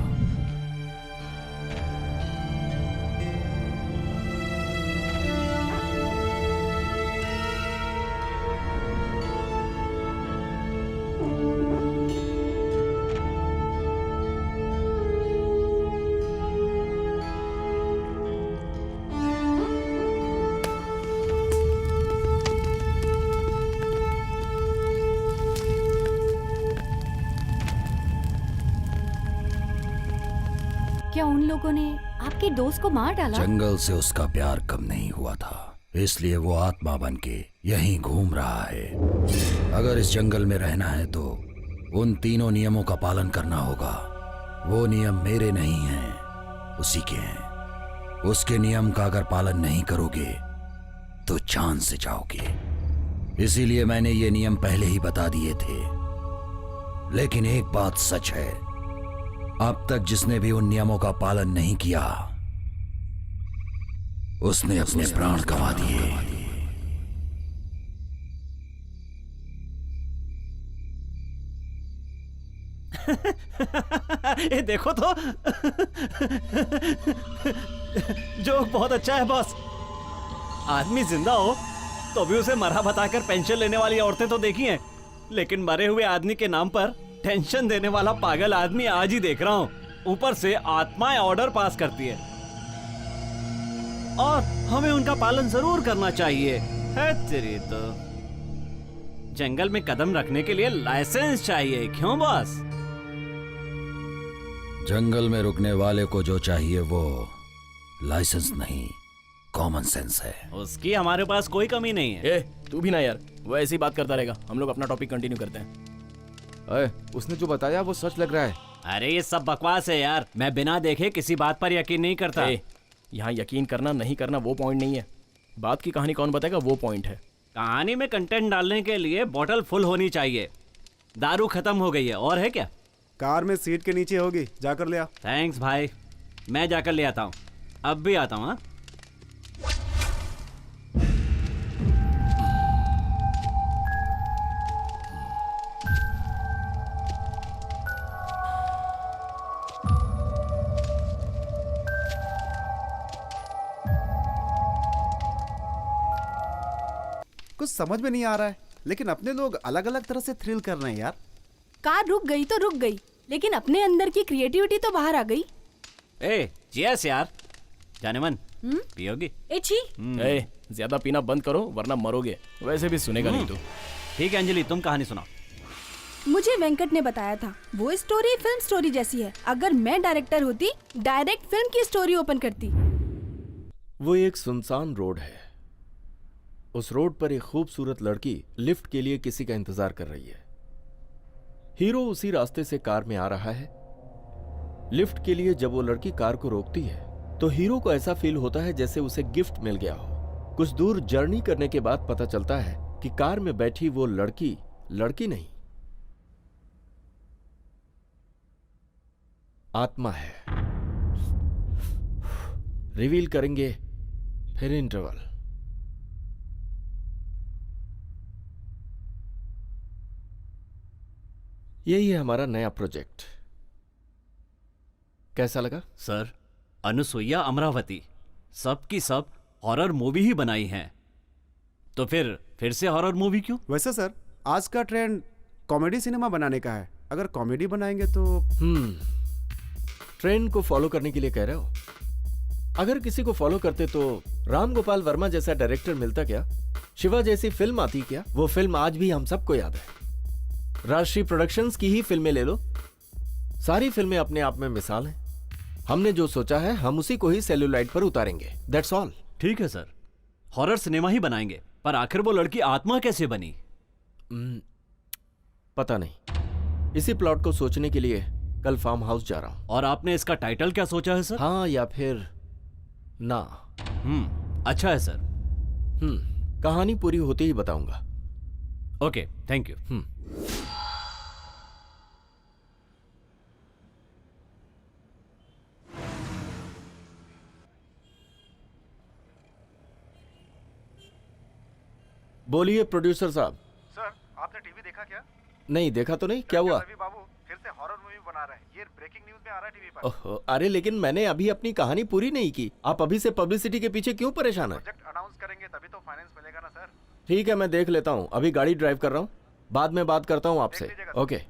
क्या उन लोगों ने आपके दोस्त को मार डाला? जंगल से उसका प्यार कम नहीं हुआ था, इसलिए वो आत्मा बनके यहीं घूम रहा है। अगर इस जंगल में रहना है तो उन तीनों नियमों का पालन करना होगा। वो नियम मेरे नहीं हैं, उसी के हैं। उसके नियम का अगर पालन नहीं करोगे तो जान से जाओगे। इसीलिए मैंने ये नियम पहले ही बता दिए थे। लेकिन एक बात सच है, अब तक जिसने भी उन नियमों का पालन नहीं किया उसने अपने प्राण गंवा दिए। ये देखो तो जोक बहुत अच्छा है बॉस। आदमी जिंदा हो तो भी उसे मरा बताकर पेंशन लेने वाली औरतें तो देखी हैं, लेकिन मरे हुए आदमी के नाम पर टेंशन देने वाला पागल आदमी आज ही देख रहा हूँ। ऊपर से आत्माएं ऑर्डर पास करती है। और हमें उनका पालन जरूर करना चाहिए। है तेरी तो जंगल में कदम रखने के लिए लाइसेंस चाहिए, क्यों बॉस? जंगल में रुकने वाले को जो चाहिए वो लाइसेंस नहीं, कॉमन सेंस है। उसकी हमारे पास कोई कमी नहीं है। ए, तू भी ना यार, वो ऐसी बात करता रहेगा। हम लोग अपना टॉपिक कंटिन्यू करते हैं। अरे उसने जो बताया वो सच लग रहा है। अरे ये सब बकवास है यार, मैं बिना देखे किसी बात पर यकीन नहीं करता। यहाँ यकीन करना नहीं करना वो पॉइंट नहीं है, बात की कहानी कौन बताएगा वो पॉइंट है। कहानी में कंटेंट डालने के लिए बोतल फुल होनी चाहिए। दारू खत्म हो गई है, और है क्या? कार में सीट के नीचे होगी, जाकर ले आ। थैंक्स भाई, मैं जाकर ले आता हूँ। अब भी आता हूँ। हाँ, कुछ समझ में नहीं आ रहा है, लेकिन अपने लोग अलग अलग तरह से थ्रिल कर रहे हैं यार। कार रुक गई तो रुक गई, लेकिन अपने अंदर की क्रिएटिविटी तो बाहर आ गई। ए चीयर्स यार। जाने मन, पियोगी? ए, ज्यादा पीना बंद करो वरना मरोगे। वैसे भी सुनेगा नहीं तू। ठीक है अंजलि, तुम कहानी सुनाओ। मुझे वेंकट ने बताया था वो स्टोरी फिल्म स्टोरी जैसी है। अगर मैं डायरेक्टर होती, डायरेक्ट फिल्म की स्टोरी ओपन करती। वो एक सुनसान रोड है। उस रोड पर एक खूबसूरत लड़की लिफ्ट के लिए किसी का इंतजार कर रही है। हीरो उसी रास्ते से कार में आ रहा है। लिफ्ट के लिए जब वो लड़की कार को रोकती है तो हीरो को ऐसा फील होता है जैसे उसे गिफ्ट मिल गया हो। कुछ दूर जर्नी करने के बाद पता चलता है कि कार में बैठी वो लड़की नहीं, आत्मा है। रिवील करेंगे फिर इंटरवल। यही है हमारा नया प्रोजेक्ट। कैसा लगा? सर, अनुसुईया अमरावती सब की सब हॉरर मूवी ही बनाई है, तो फिर से हॉरर मूवी क्यों? वैसे सर, आज का ट्रेंड कॉमेडी सिनेमा बनाने का है। अगर कॉमेडी बनाएंगे तो ट्रेंड को फॉलो करने के लिए कह रहे हो? अगर किसी को फॉलो करते तो राम गोपाल वर्मा जैसा डायरेक्टर मिलता क्या? शिवा जैसी फिल्म आती क्या? वो फिल्म आज भी हम सबको याद है। राष्ट्रीय प्रोडक्शंस की ही फिल्में ले लो, सारी फिल्में अपने आप में मिसाल हैं। हमने जो सोचा है हम उसी को ही सेल्यूलाइट पर उतारेंगे। That's all. ठीक है सर, हॉरर सिनेमा ही बनाएंगे, पर आखिर वो लड़की आत्मा कैसे बनी? पता नहीं। इसी प्लॉट को सोचने के लिए कल फार्म हाउस जा रहा हूं। और आपने इसका टाइटल क्या सोचा है सर? हाँ या फिर ना। अच्छा है सर। कहानी पूरी होते ही बताऊंगा। Okay, thank you. बोलिए प्रोड्यूसर साहब। सर, आपने टीवी देखा क्या? नहीं देखा तो नहीं, क्या हुआ? रवि बाबू फिर से हॉरर मूवी बना रहे हैं। ये ब्रेकिंग न्यूज़ में आ रहा है टीवी पर। ओहो, अरे लेकिन मैंने अभी अपनी कहानी पूरी नहीं की। आप अभी से पब्लिसिटी के पीछे क्यों परेशान हैं? प्रोजेक्ट अनाउंस करेंगे तभी तो फाइनेंस मिलेगा ना सर। ठीक है, मैं देख लेता हूँ। अभी गाड़ी ड्राइव कर रहा हूँ, बाद में बात करता हूँ आपसे। ओके।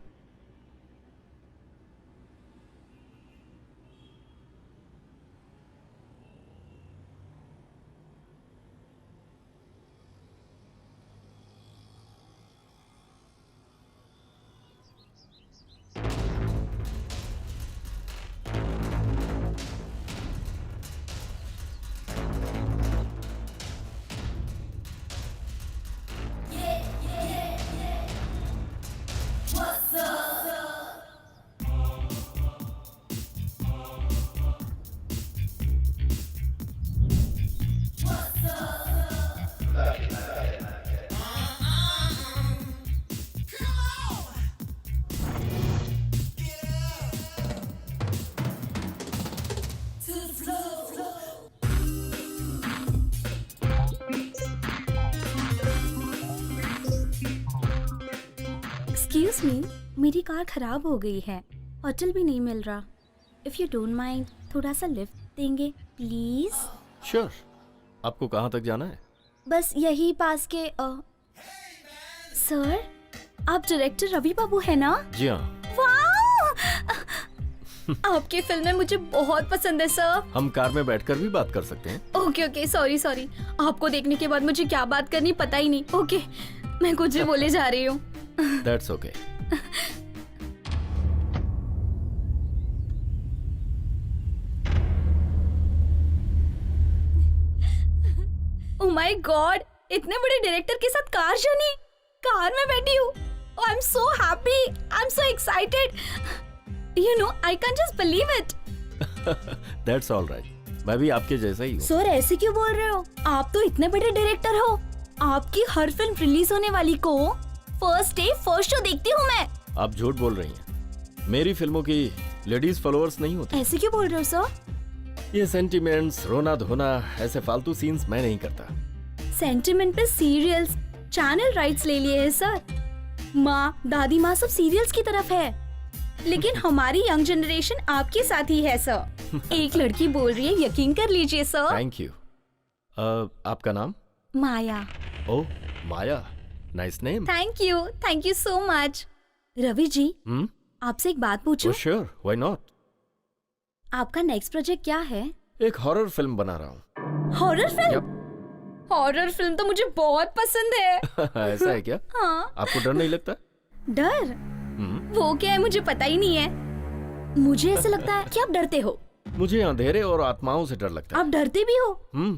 एक्सक्यूज मी, मेरी कार खराब हो गई है, होटल भी नहीं मिल रहा। इफ यू डोंट माइंड, थोड़ा सा लिफ्ट देंगे प्लीज? श्योर। आपको कहाँ तक जाना है? बस यही पास के। सर, आप डायरेक्टर रवि बाबू है ना? जी हाँ। वाह! आपकी फिल्में मुझे बहुत पसंद है सर। हम कार में बैठकर भी बात कर सकते हैं। Okay okay, sorry sorry. आपको देखने के बाद मुझे क्या बात करनी पता ही नहीं। ओके, मैं कुछ भी बोले जा रही हूँ। That's okay. Oh my God, इतने बड़े डायरेक्टर के साथ कार जर्नी, कार में बैठी हूँ। I am so happy, I am so excited. You know, I can just believe it. That's alright, मैं भी आपके जैसा ही हूँ। सर ऐसे क्यों बोल रहे हो? आप तो इतने बड़े डायरेक्टर हो। आपकी हर फिल्म रिलीज होने वाली को फर्स्ट डे फर्स्ट शो देखती हूँ मैं। आप झूठ बोल रही हैं। मेरी फिल्मों की लेडीज फॉलोअर्स नहीं होते। ऐसे क्यों बोल रहे हो सर? ये सेंटिमेंट्स, रोना धोना, ऐसे फालतू सीन्स मैं नहीं करता। सेंटिमेंट पे सीरियल्स, चैनल राइट्स ले लिए हैं सर। माँ, दादी माँ सब सीरियल्स की तरफ है, लेकिन हमारी यंग जनरेशन आपके साथ ही है सर। एक लड़की बोल रही है, यकीन कर लीजिए सर। Thank you. आपका नाम? Maya. Oh, Maya, nice name. Thank you so much. Ravi ji, आपसे एक बात पूछूं? Sure, why not. आपका नेक्स्ट प्रोजेक्ट क्या है? एक हॉरर फिल्म बना रहा हूँ। Horror film? हॉरर फिल्म तो मुझे बहुत पसंद है। ऐसा है क्या? हाँ। आपको डर नहीं लगता? डर? वो क्या है मुझे पता ही नहीं है। मुझे ऐसा लगता है कि आप डरते हो। मुझे अंधेरे और आत्माओं से डर लगता है। आप डरते भी हो?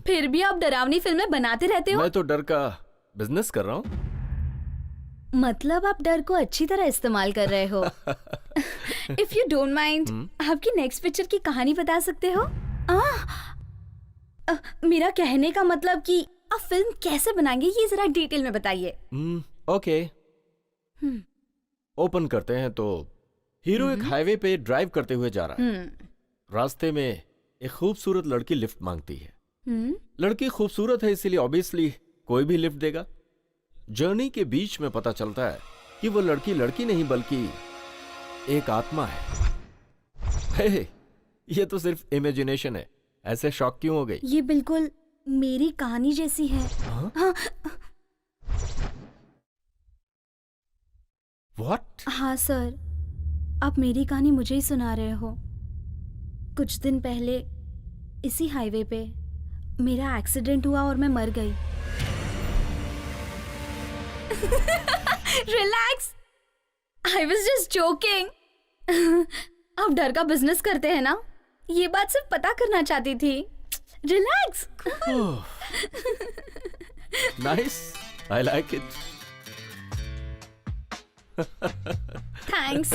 फिर भी आप डरावनी फिल्में बनाते रहते हो। मैं तो डर का बिजनेस कर रहा हूँ। मतलब आप डर को अच्छी तरह इस्तेमाल कर रहे हो। इफ यू डोंट माइंड, आपकी नेक्स्ट पिक्चर की कहानी बता सकते हो? मेरा कहने का मतलब कि आप फिल्म कैसे बनाएंगे ये जरा डिटेल में बताइए। ओके, ओपन करते हैं तो हीरो एक हाईवे पे ड्राइव करते हुए जा रहा है। रास्ते में एक खूबसूरत लड़की लिफ्ट मांगती है। लड़की खूबसूरत है इसीलिए ऑब्वियसली कोई भी लिफ्ट देगा। जर्नी के बीच में पता चलता है कि वो लड़की लड़की नहीं बल्कि एक आत्मा है। हे, ये तो सिर्फ इमेजिनेशन है। ऐसे शॉक क्यों हो गई? ये बिल्कुल मेरी कहानी जैसी है। हाँ। What? हाँ सर, आप मेरी कहानी मुझे ही सुना रहे हो। कुछ दिन पहले इसी हाईवे पे मेरा एक्सीडेंट हुआ और मैं मर गई। Relax, I was just joking. आप डर का बिजनेस करते हैं ना, ये बात सिर्फ पता करना चाहती थी। Relax. Nice, I like it. Thanks.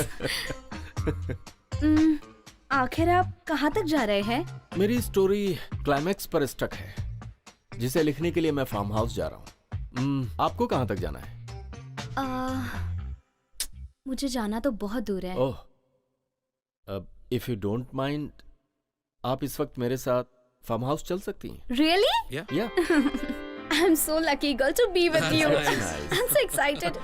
आखिर आप कहाँ तक जा रहे हैं? मेरी स्टोरी क्लाइमैक्स पर स्टक है, जिसे लिखने के लिए मैं फार्म हाउस जा रहा हूँ। आपको कहाँ तक जाना है? मुझे जाना तो बहुत दूर है। ओह, इफ यू डोंट माइंड, आप इस वक्त मेरे साथ फार्म हाउस चल सकती हैं। Really? Yeah. I'm so lucky girl to be with you. Nice. I'm so excited.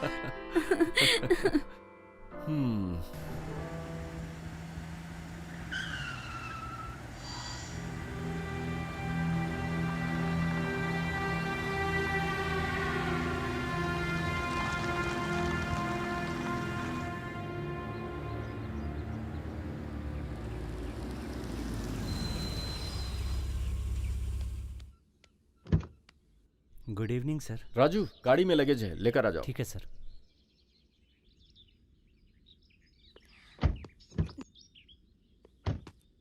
Good evening sir. Raju, गाड़ी में लगेज है, लेकर आ जाओ। ठीक है सर।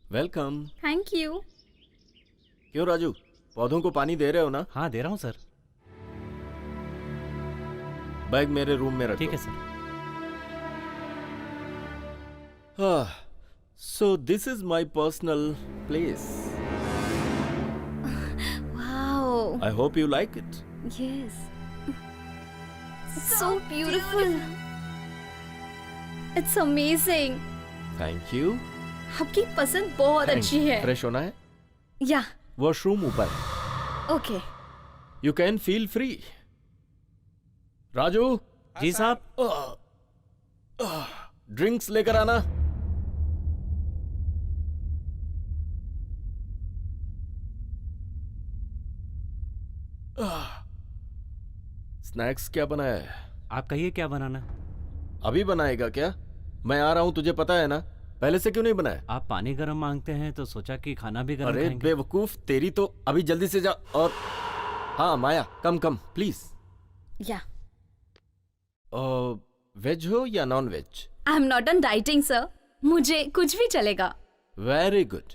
वेलकम। Thank you. क्यों राजू, पौधों को पानी दे रहे हो ना? हाँ दे रहा हूँ सर। बैग मेरे रूम में रखो। ठीक है sir. So this is my personal place. Wow. I hope you like it. Yes. So beautiful. It's amazing. Thank you. आपकी पसंद बहुत अच्छी है। फ्रेश होना है? या। वॉशरूम ऊपर है। Okay. You can feel free. Raju. जी साहब। ड्रिंक्स लेकर आना। स्नैक्स क्या बनाया है? आप कहिए क्या बनाना? अभी बनाएगा क्या? मैं आ रहा हूं, तुझे पता है ना? पहले से क्यों नहीं बनाया? आप पानी गर्म मांगते हैं तो सोचा कि खाना भी गर्म अरे खाएंगे। बेवकूफ, तेरी तो अभी जल्दी से जा। और हाँ माया, कम कम प्लीज। या वेज हो या non veg? I am not on dieting sir, मुझे कुछ भी चलेगा। Very good.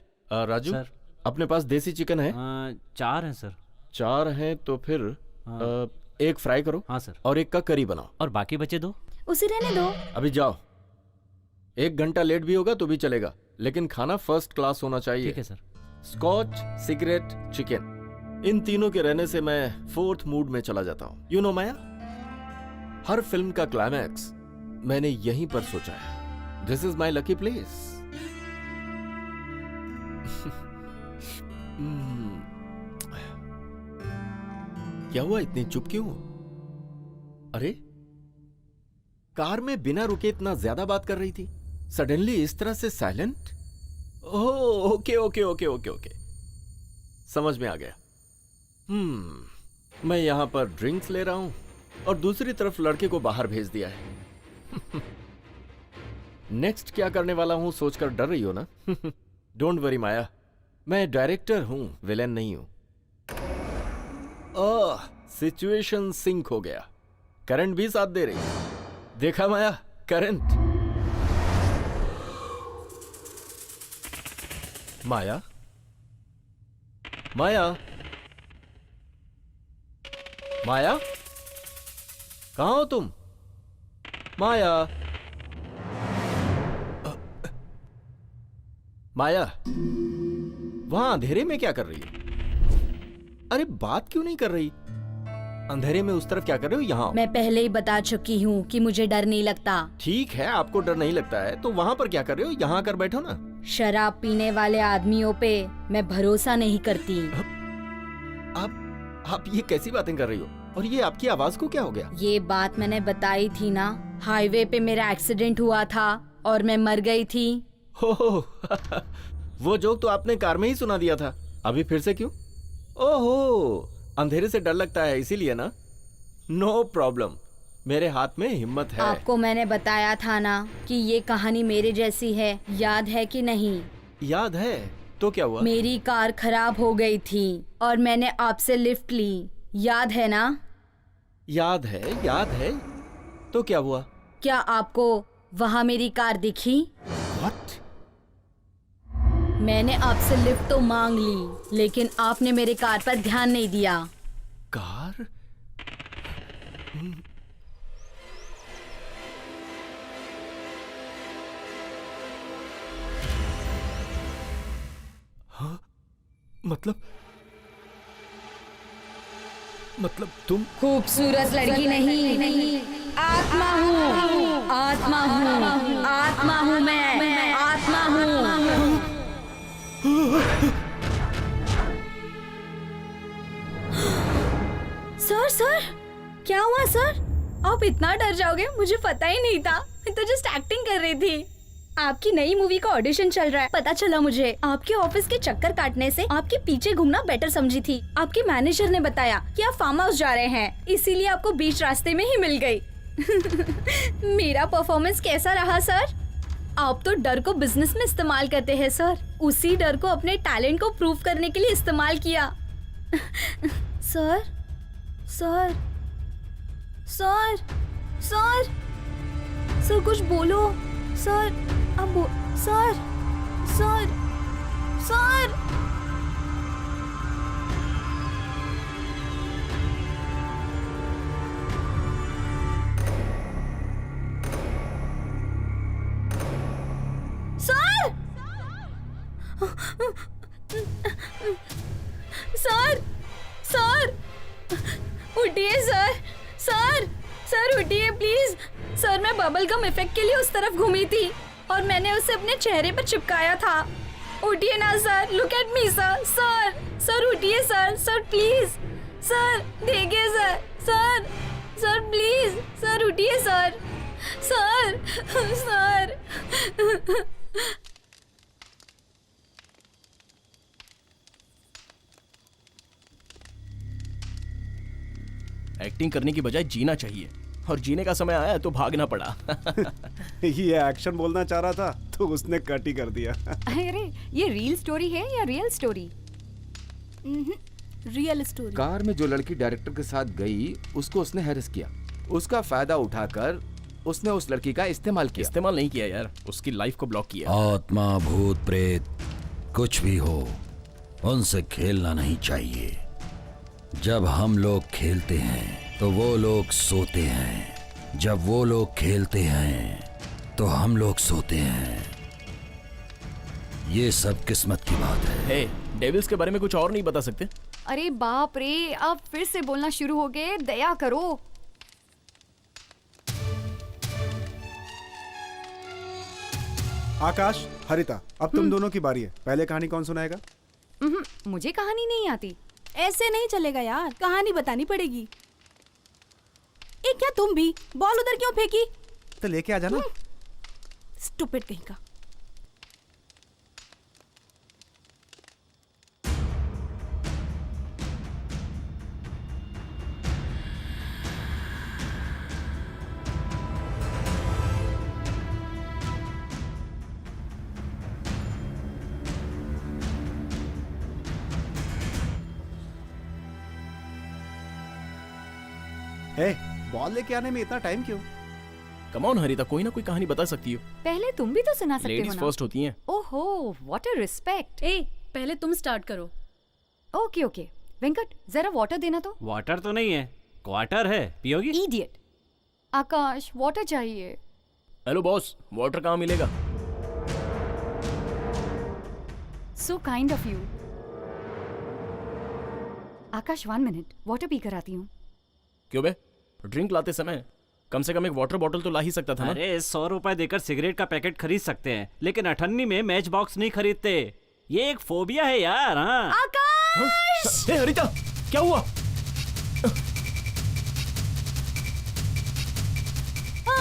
राजू सर। अपने पास देसी चिकन है? 4 हैं सर। 4 हैं तो फिर एक फ्राई करो। हाँ सर। और एक का करी बनाओ। और बाकी बचे 2? उसे रहने दो। अभी जाओ, 1 घंटा लेट भी होगा तो भी चलेगा, लेकिन खाना फर्स्ट क्लास होना चाहिए। ठीक है सर। स्कॉच, सिगरेट, चिकन, इन तीनों के रहने से मैं 4th मूड में चला जाता हूँ। You know Maya, her film का क्लाइमैक्स मैंने यहीं पर सोचा है। This is my lucky place. क्या हुआ, इतनी चुप क्यों? अरे कार में बिना रुके इतना ज्यादा बात कर रही थी, सडनली इस तरह से silent? Oh okay okay okay okay okay, समझ में आ गया। मैं यहां पर ड्रिंक्स ले रहा हूं और दूसरी तरफ लड़के को बाहर भेज दिया है। नेक्स्ट क्या करने वाला हूं सोचकर डर रही हो ना? डोंट वरी माया, मैं डायरेक्टर हूं, विलेन नहीं हूं। सिचुएशन सिंक हो गया, करंट भी साथ दे रही है। देखा माया, करंट। माया, माया, माया, कहां हो तुम? माया, माया, वहां अंधेरे में क्या कर रही हो? अरे बात क्यों नहीं कर रही? अंधेरे में उस तरफ क्या कर रहे हो? यहाँ मैं पहले ही बता चुकी हूँ कि मुझे डर नहीं लगता। ठीक है, आपको डर नहीं लगता है तो वहाँ पर क्या कर रहे हो? यहाँ आकर बैठो ना। शराब पीने वाले आदमियों पे मैं भरोसा नहीं करती। आप ये कैसी बातें कर रही हो? और ये आपकी आवाज को क्या हो गया? ये बात मैंने बताई थी ना, हाईवे पे मेरा एक्सीडेंट हुआ था और मैं मर गई थी। हो वो जोक तो आपने कार में ही सुना दिया था, अभी फिर से क्यों? ओहो, अंधेरे से डर लगता है इसीलिए ना? नो प्रॉब्लम, मेरे हाथ में हिम्मत है। आपको मैंने बताया था ना कि ये कहानी मेरे जैसी है, याद है कि नहीं? याद है, तो क्या हुआ? मेरी कार खराब हो गई थी और मैंने आपसे लिफ्ट ली, याद है ना? याद है, याद है, तो क्या हुआ? क्या आपको वहाँ मेरी कार दिखी? What? मैंने आपसे लिफ्ट तो मांग ली, लेकिन आपने मेरे कार पर ध्यान नहीं दिया। कार? हाँ? मतलब तुम खूबसूरत लड़की नहीं, आत्मा हूँ, आत्मा हूँ, आत्मा हूँ मैं, आत्मा हूँ। सर, क्या हुआ सर? आप इतना डर जाओगे, मुझे पता ही नहीं था, मैं तो जस्ट एक्टिंग कर रही थी। आपकी नई मूवी का ऑडिशन चल रहा है, पता चला मुझे। आपके ऑफिस के चक्कर काटने से आपके पीछे घूमना बेटर समझी थी। आपके मैनेजर ने बताया कि आप फार्म हाउस जा रहे हैं, इसीलिए आपको बीच रास्ते में ही मिल गई। मेरा परफॉर्मेंस कैसा रहा सर? आप तो डर को बिजनेस में इस्तेमाल करते हैं सर, उसी डर को अपने टैलेंट को प्रूव करने के लिए इस्तेमाल किया। Sir, sir, sir, sir, sir कुछ बोलो सर, अब sir, sir, sir. Sir, sir, उठिए सर, सर, सर उठिए प्लीज। सर मैं बबल गम इफेक्ट के लिए उस तरफ घूमी थी और मैंने उसे अपने चेहरे पर चिपकाया था। उठिए ना sir, look at me sir, sir, sir उठिए सर, सर प्लीज, सर देखिए sir, sir, sir please, sir उठिए सर, सर, सर। एक्टिंग करने की बजाय जीना चाहिए, और जीने का समय आया तो भागना पड़ा। ये एक्शन बोलना चाह रहा था तो उसने कट ही कर दिया। अरे ये रियल स्टोरी है या real story? Real story. Car में जो लड़की डायरेक्टर के साथ गई उसको उसने हैरेस किया। उसका फायदा उठाकर उसने उस लड़की का इस्तेमाल किया। इस्तेमाल नहीं किया यार, उसकी लाइफ को ब्लॉक किया। आत्मा, भूत, प्रेत कुछ भी हो, उनसे खेलना नहीं चाहिए। जब हम लोग खेलते हैं तो वो लोग सोते हैं, जब वो लोग खेलते हैं तो हम लोग सोते हैं। ये सब किस्मत की बात है। हे, डेविल्स के बारे में कुछ और नहीं बता सकते? अरे बाप रे, अब फिर से बोलना शुरू हो गए, दया करो। आकाश, हरिता, अब तुम दोनों की बारी है। पहले कहानी कौन सुनाएगा? मुझे कहानी नहीं आती। ऐसे नहीं चलेगा यार, कहानी बतानी पड़ेगी। ए क्या तुम भी बॉल उधर क्यों फेंकी? तो लेके आ जाना। स्टूपिड कहीं का। बॉल लेके आने में इतना टाइम क्यों? कम ऑन हरिता, कोई ना कोई कहानी बता सकती हो। पहले तुम भी तो सुना सकते हो लेडीज ना। फर्स्ट होती हैं। ओहो, व्हाट अ रिस्पेक्ट। ए, पहले तुम स्टार्ट करो। ओके ओके, वेंकट जरा वाटर देना तो। वाटर तो नहीं है, क्वार्टर है, पियोगी? इडियट। आकाश, वाटर चाहिए। हेलो बॉस, वाटर कहाँ मिलेगा? So kind of you. Akash 1 minute, water P कर आती हूँ। क्यों बे, ड्रिंक लाते समय कम से कम एक वाटर बॉटल तो ला ही सकता था ना? अरे 100 रुपए देकर सिगरेट का पैकेट खरीद सकते हैं, लेकिन 98 में मैच बॉक्स नहीं खरीदते। ये एक फोबिया है यार। हाँ आकाश! हे हरिता, क्या हुआ?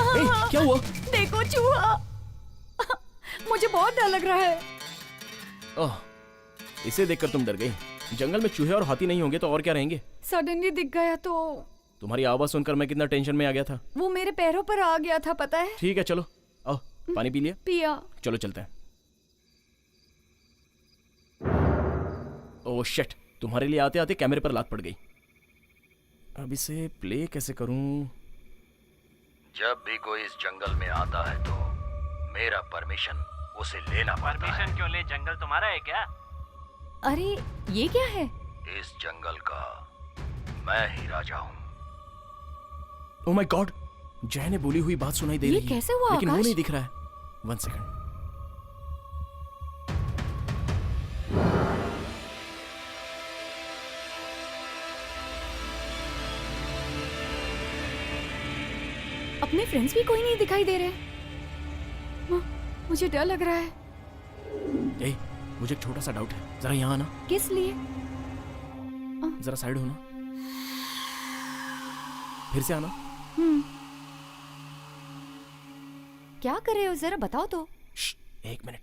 ए, क्या हुआ? देखो चूहा। मुझे बहुत डर लग रहा है। ओह, इसे देखकर तुम डर गई। जंगल में चूहे और हाथी नहीं होंगे तो और क्या रहेंगे? सडनली दिख गया तो। तुम्हारी आवाज सुनकर मैं कितना टेंशन में आ गया था। वो मेरे पैरों पर आ गया था, पता है? ठीक है चलो, आओ पानी पी लिया? पिया। चलो चलते हैं। ओह शिट, तुम्हारे लिए आते आते कैमरे पर लात पड़ गई। अब इसे प्ले कैसे करूं? जब भी कोई इस जंगल में आता है तो मेरा परमिशन उसे लेना पड़ता है। परमिशन क्यों ले? जंगल तुम्हारा है क्या? अरे ये क्या है? इस जंगल का मैं ही राजा हूँ। ओह माय गॉड, जय ने बोली हुई बात सुनाई दे ये रही है, कैसे हुआ लेकिन वो आकाश? नहीं दिख रहा है। 1 सेकंड। अपने फ्रेंड्स भी कोई नहीं दिखाई दे रहे। मुझे डर लग रहा है। ए, मुझे एक छोटा सा डाउट है, जरा यहाँ आना। किस लिए? जरा साइड होना, फिर से आना। क्या कर रहे हो, जरा बताओ तो। एक मिनट।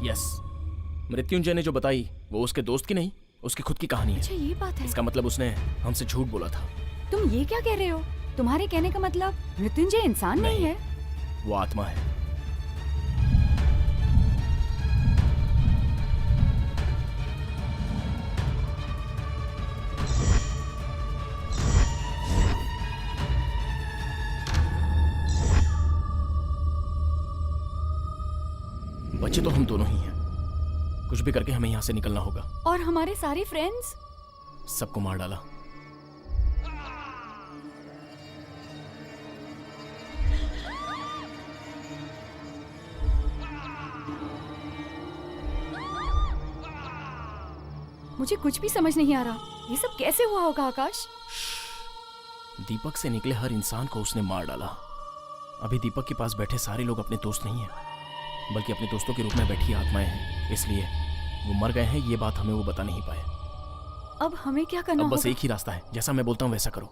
यस, मृत्युंजय ने जो बताई वो उसके दोस्त की नहीं, उसकी खुद की कहानी है। अच्छा ये बात है। इसका मतलब उसने हमसे झूठ बोला था। तुम ये क्या कह रहे हो? तुम्हारे कहने का मतलब मृत्युंजय इंसान नहीं है? वो आत्मा है। बच्चे तो हम दोनों ही हैं। कुछ भी करके हमें यहाँ से निकलना होगा। और हमारे सारे फ्रेंड्स? सबको मार डाला। मुझे कुछ भी समझ नहीं आ रहा। ये सब कैसे हुआ होगा आकाश? दीपक से निकले हर इंसान को उसने मार डाला। अभी दीपक के पास बैठे सारे लोग अपने दोस्त नहीं हैं, बल्कि अपने दोस्तों के रूप में बैठी आत्माएं हैं। इसलिए वो मर गए हैं, ये बात हमें वो बता नहीं पाए। अब हमें क्या करना अब बस होगा? एक ही रास्ता है, जैसा मैं बोलता हूँ वैसा करो।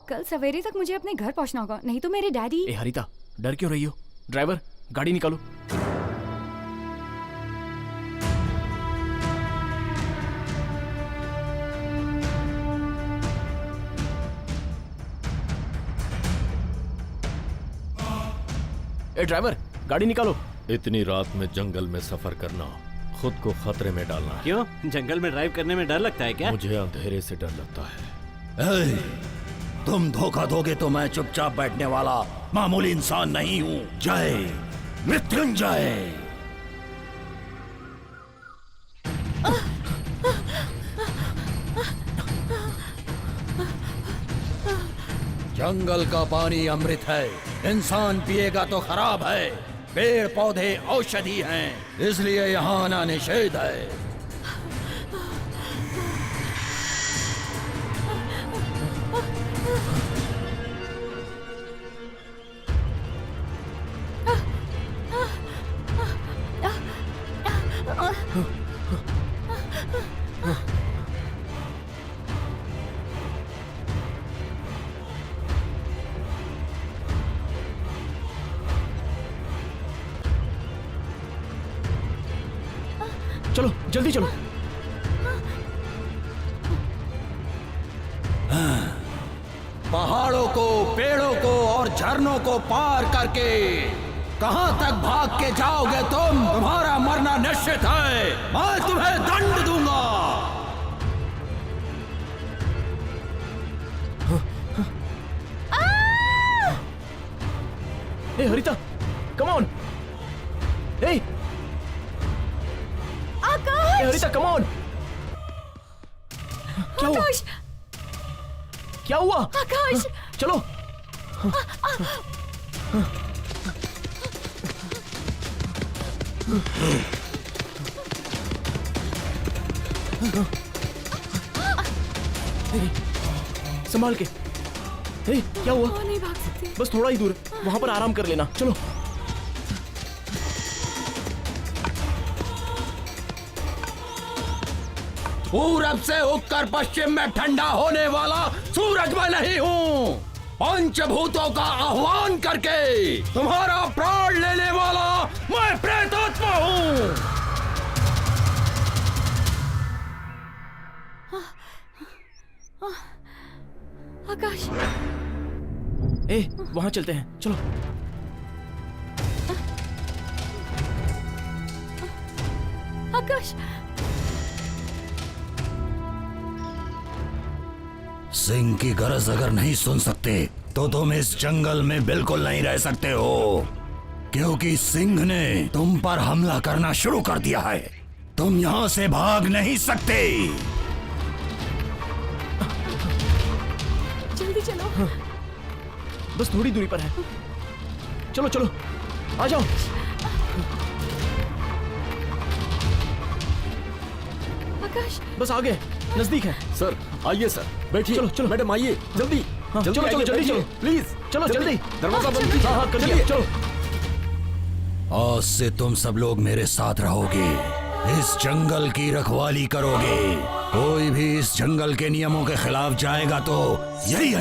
कल सवेरे तक मुझे अपने घर पहुंचना होगा, नहीं तो मेरे डैडी। ए हरिता, डर क्यों रही हो? ड्राइवर, गाड़ी निकालो। ए ड्राइवर, गाड़ी निकालो। इतनी रात में जंगल में सफर करना खुद को खतरे में डालना है। क्यों, जंगल में ड्राइव करने में डर लगता है क्या? मुझे अंधेरे से डर लगता है। तुम धोखा दोगे तो मैं चुपचाप बैठने वाला मामूली इंसान नहीं हूँ। जय मृत्युंजय। जंगल का पानी अमृत है, इंसान पिएगा तो खराब है। पेड़ पौधे औषधि हैं, इसलिए यहाँ आना निषेध है। चलो जल्दी चलो। पहाड़ों को, पेड़ों को और झरनों को पार करके कहां तक भाग के जाओगे तुम? तुम्हारा मरना निश्चित है। मैं तुम्हें दंड दूंगा। ए हरिता, कम ऑन। ए आकाश! ए हरिता, कम ऑन। क्या हुआ? आकाश! क्या हुआ? आकाश! चलो। संभाल के। क्या हुआ? नहीं भाग सकती। बस थोड़ा ही दूर, वहां पर आराम कर लेना। चलो। पूरब से उगकर पश्चिम में ठंडा होने वाला सूरज मैं नहीं हूँ। पंचभूतों का आह्वान करके तुम्हारा प्राण लेने वाला मैं प्रेतात्मा हूँ। आकाश! ए, वहां चलते हैं, चलो। आकाश! सिंह की गरज अगर नहीं सुन सकते तो तुम इस जंगल में बिल्कुल नहीं रह सकते हो, क्योंकि सिंह ने तुम पर हमला करना शुरू कर दिया है। तुम यहाँ से भाग नहीं सकते। जल्दी चलो। बस थोड़ी दूरी पर है। चलो चलो, आ जाओ। आकाश! बस आ गए, नजदीक है। सर आइए सर, बैठिए। चलो चलो मैडम आइए, जल्दी। हाँ, जल्दी चलो चलो आइए, जल्दी चलो, बैठिए। प्लीज चलो जल्दी। दरवाजा बंद हाँ कीजिए। हाँ कर दिया, चलो। आज से तुम सब लोग मेरे साथ रहोगे, इस जंगल की रखवाली करोगे। कोई भी इस जंगल के नियमों के खिलाफ जाएगा तो यही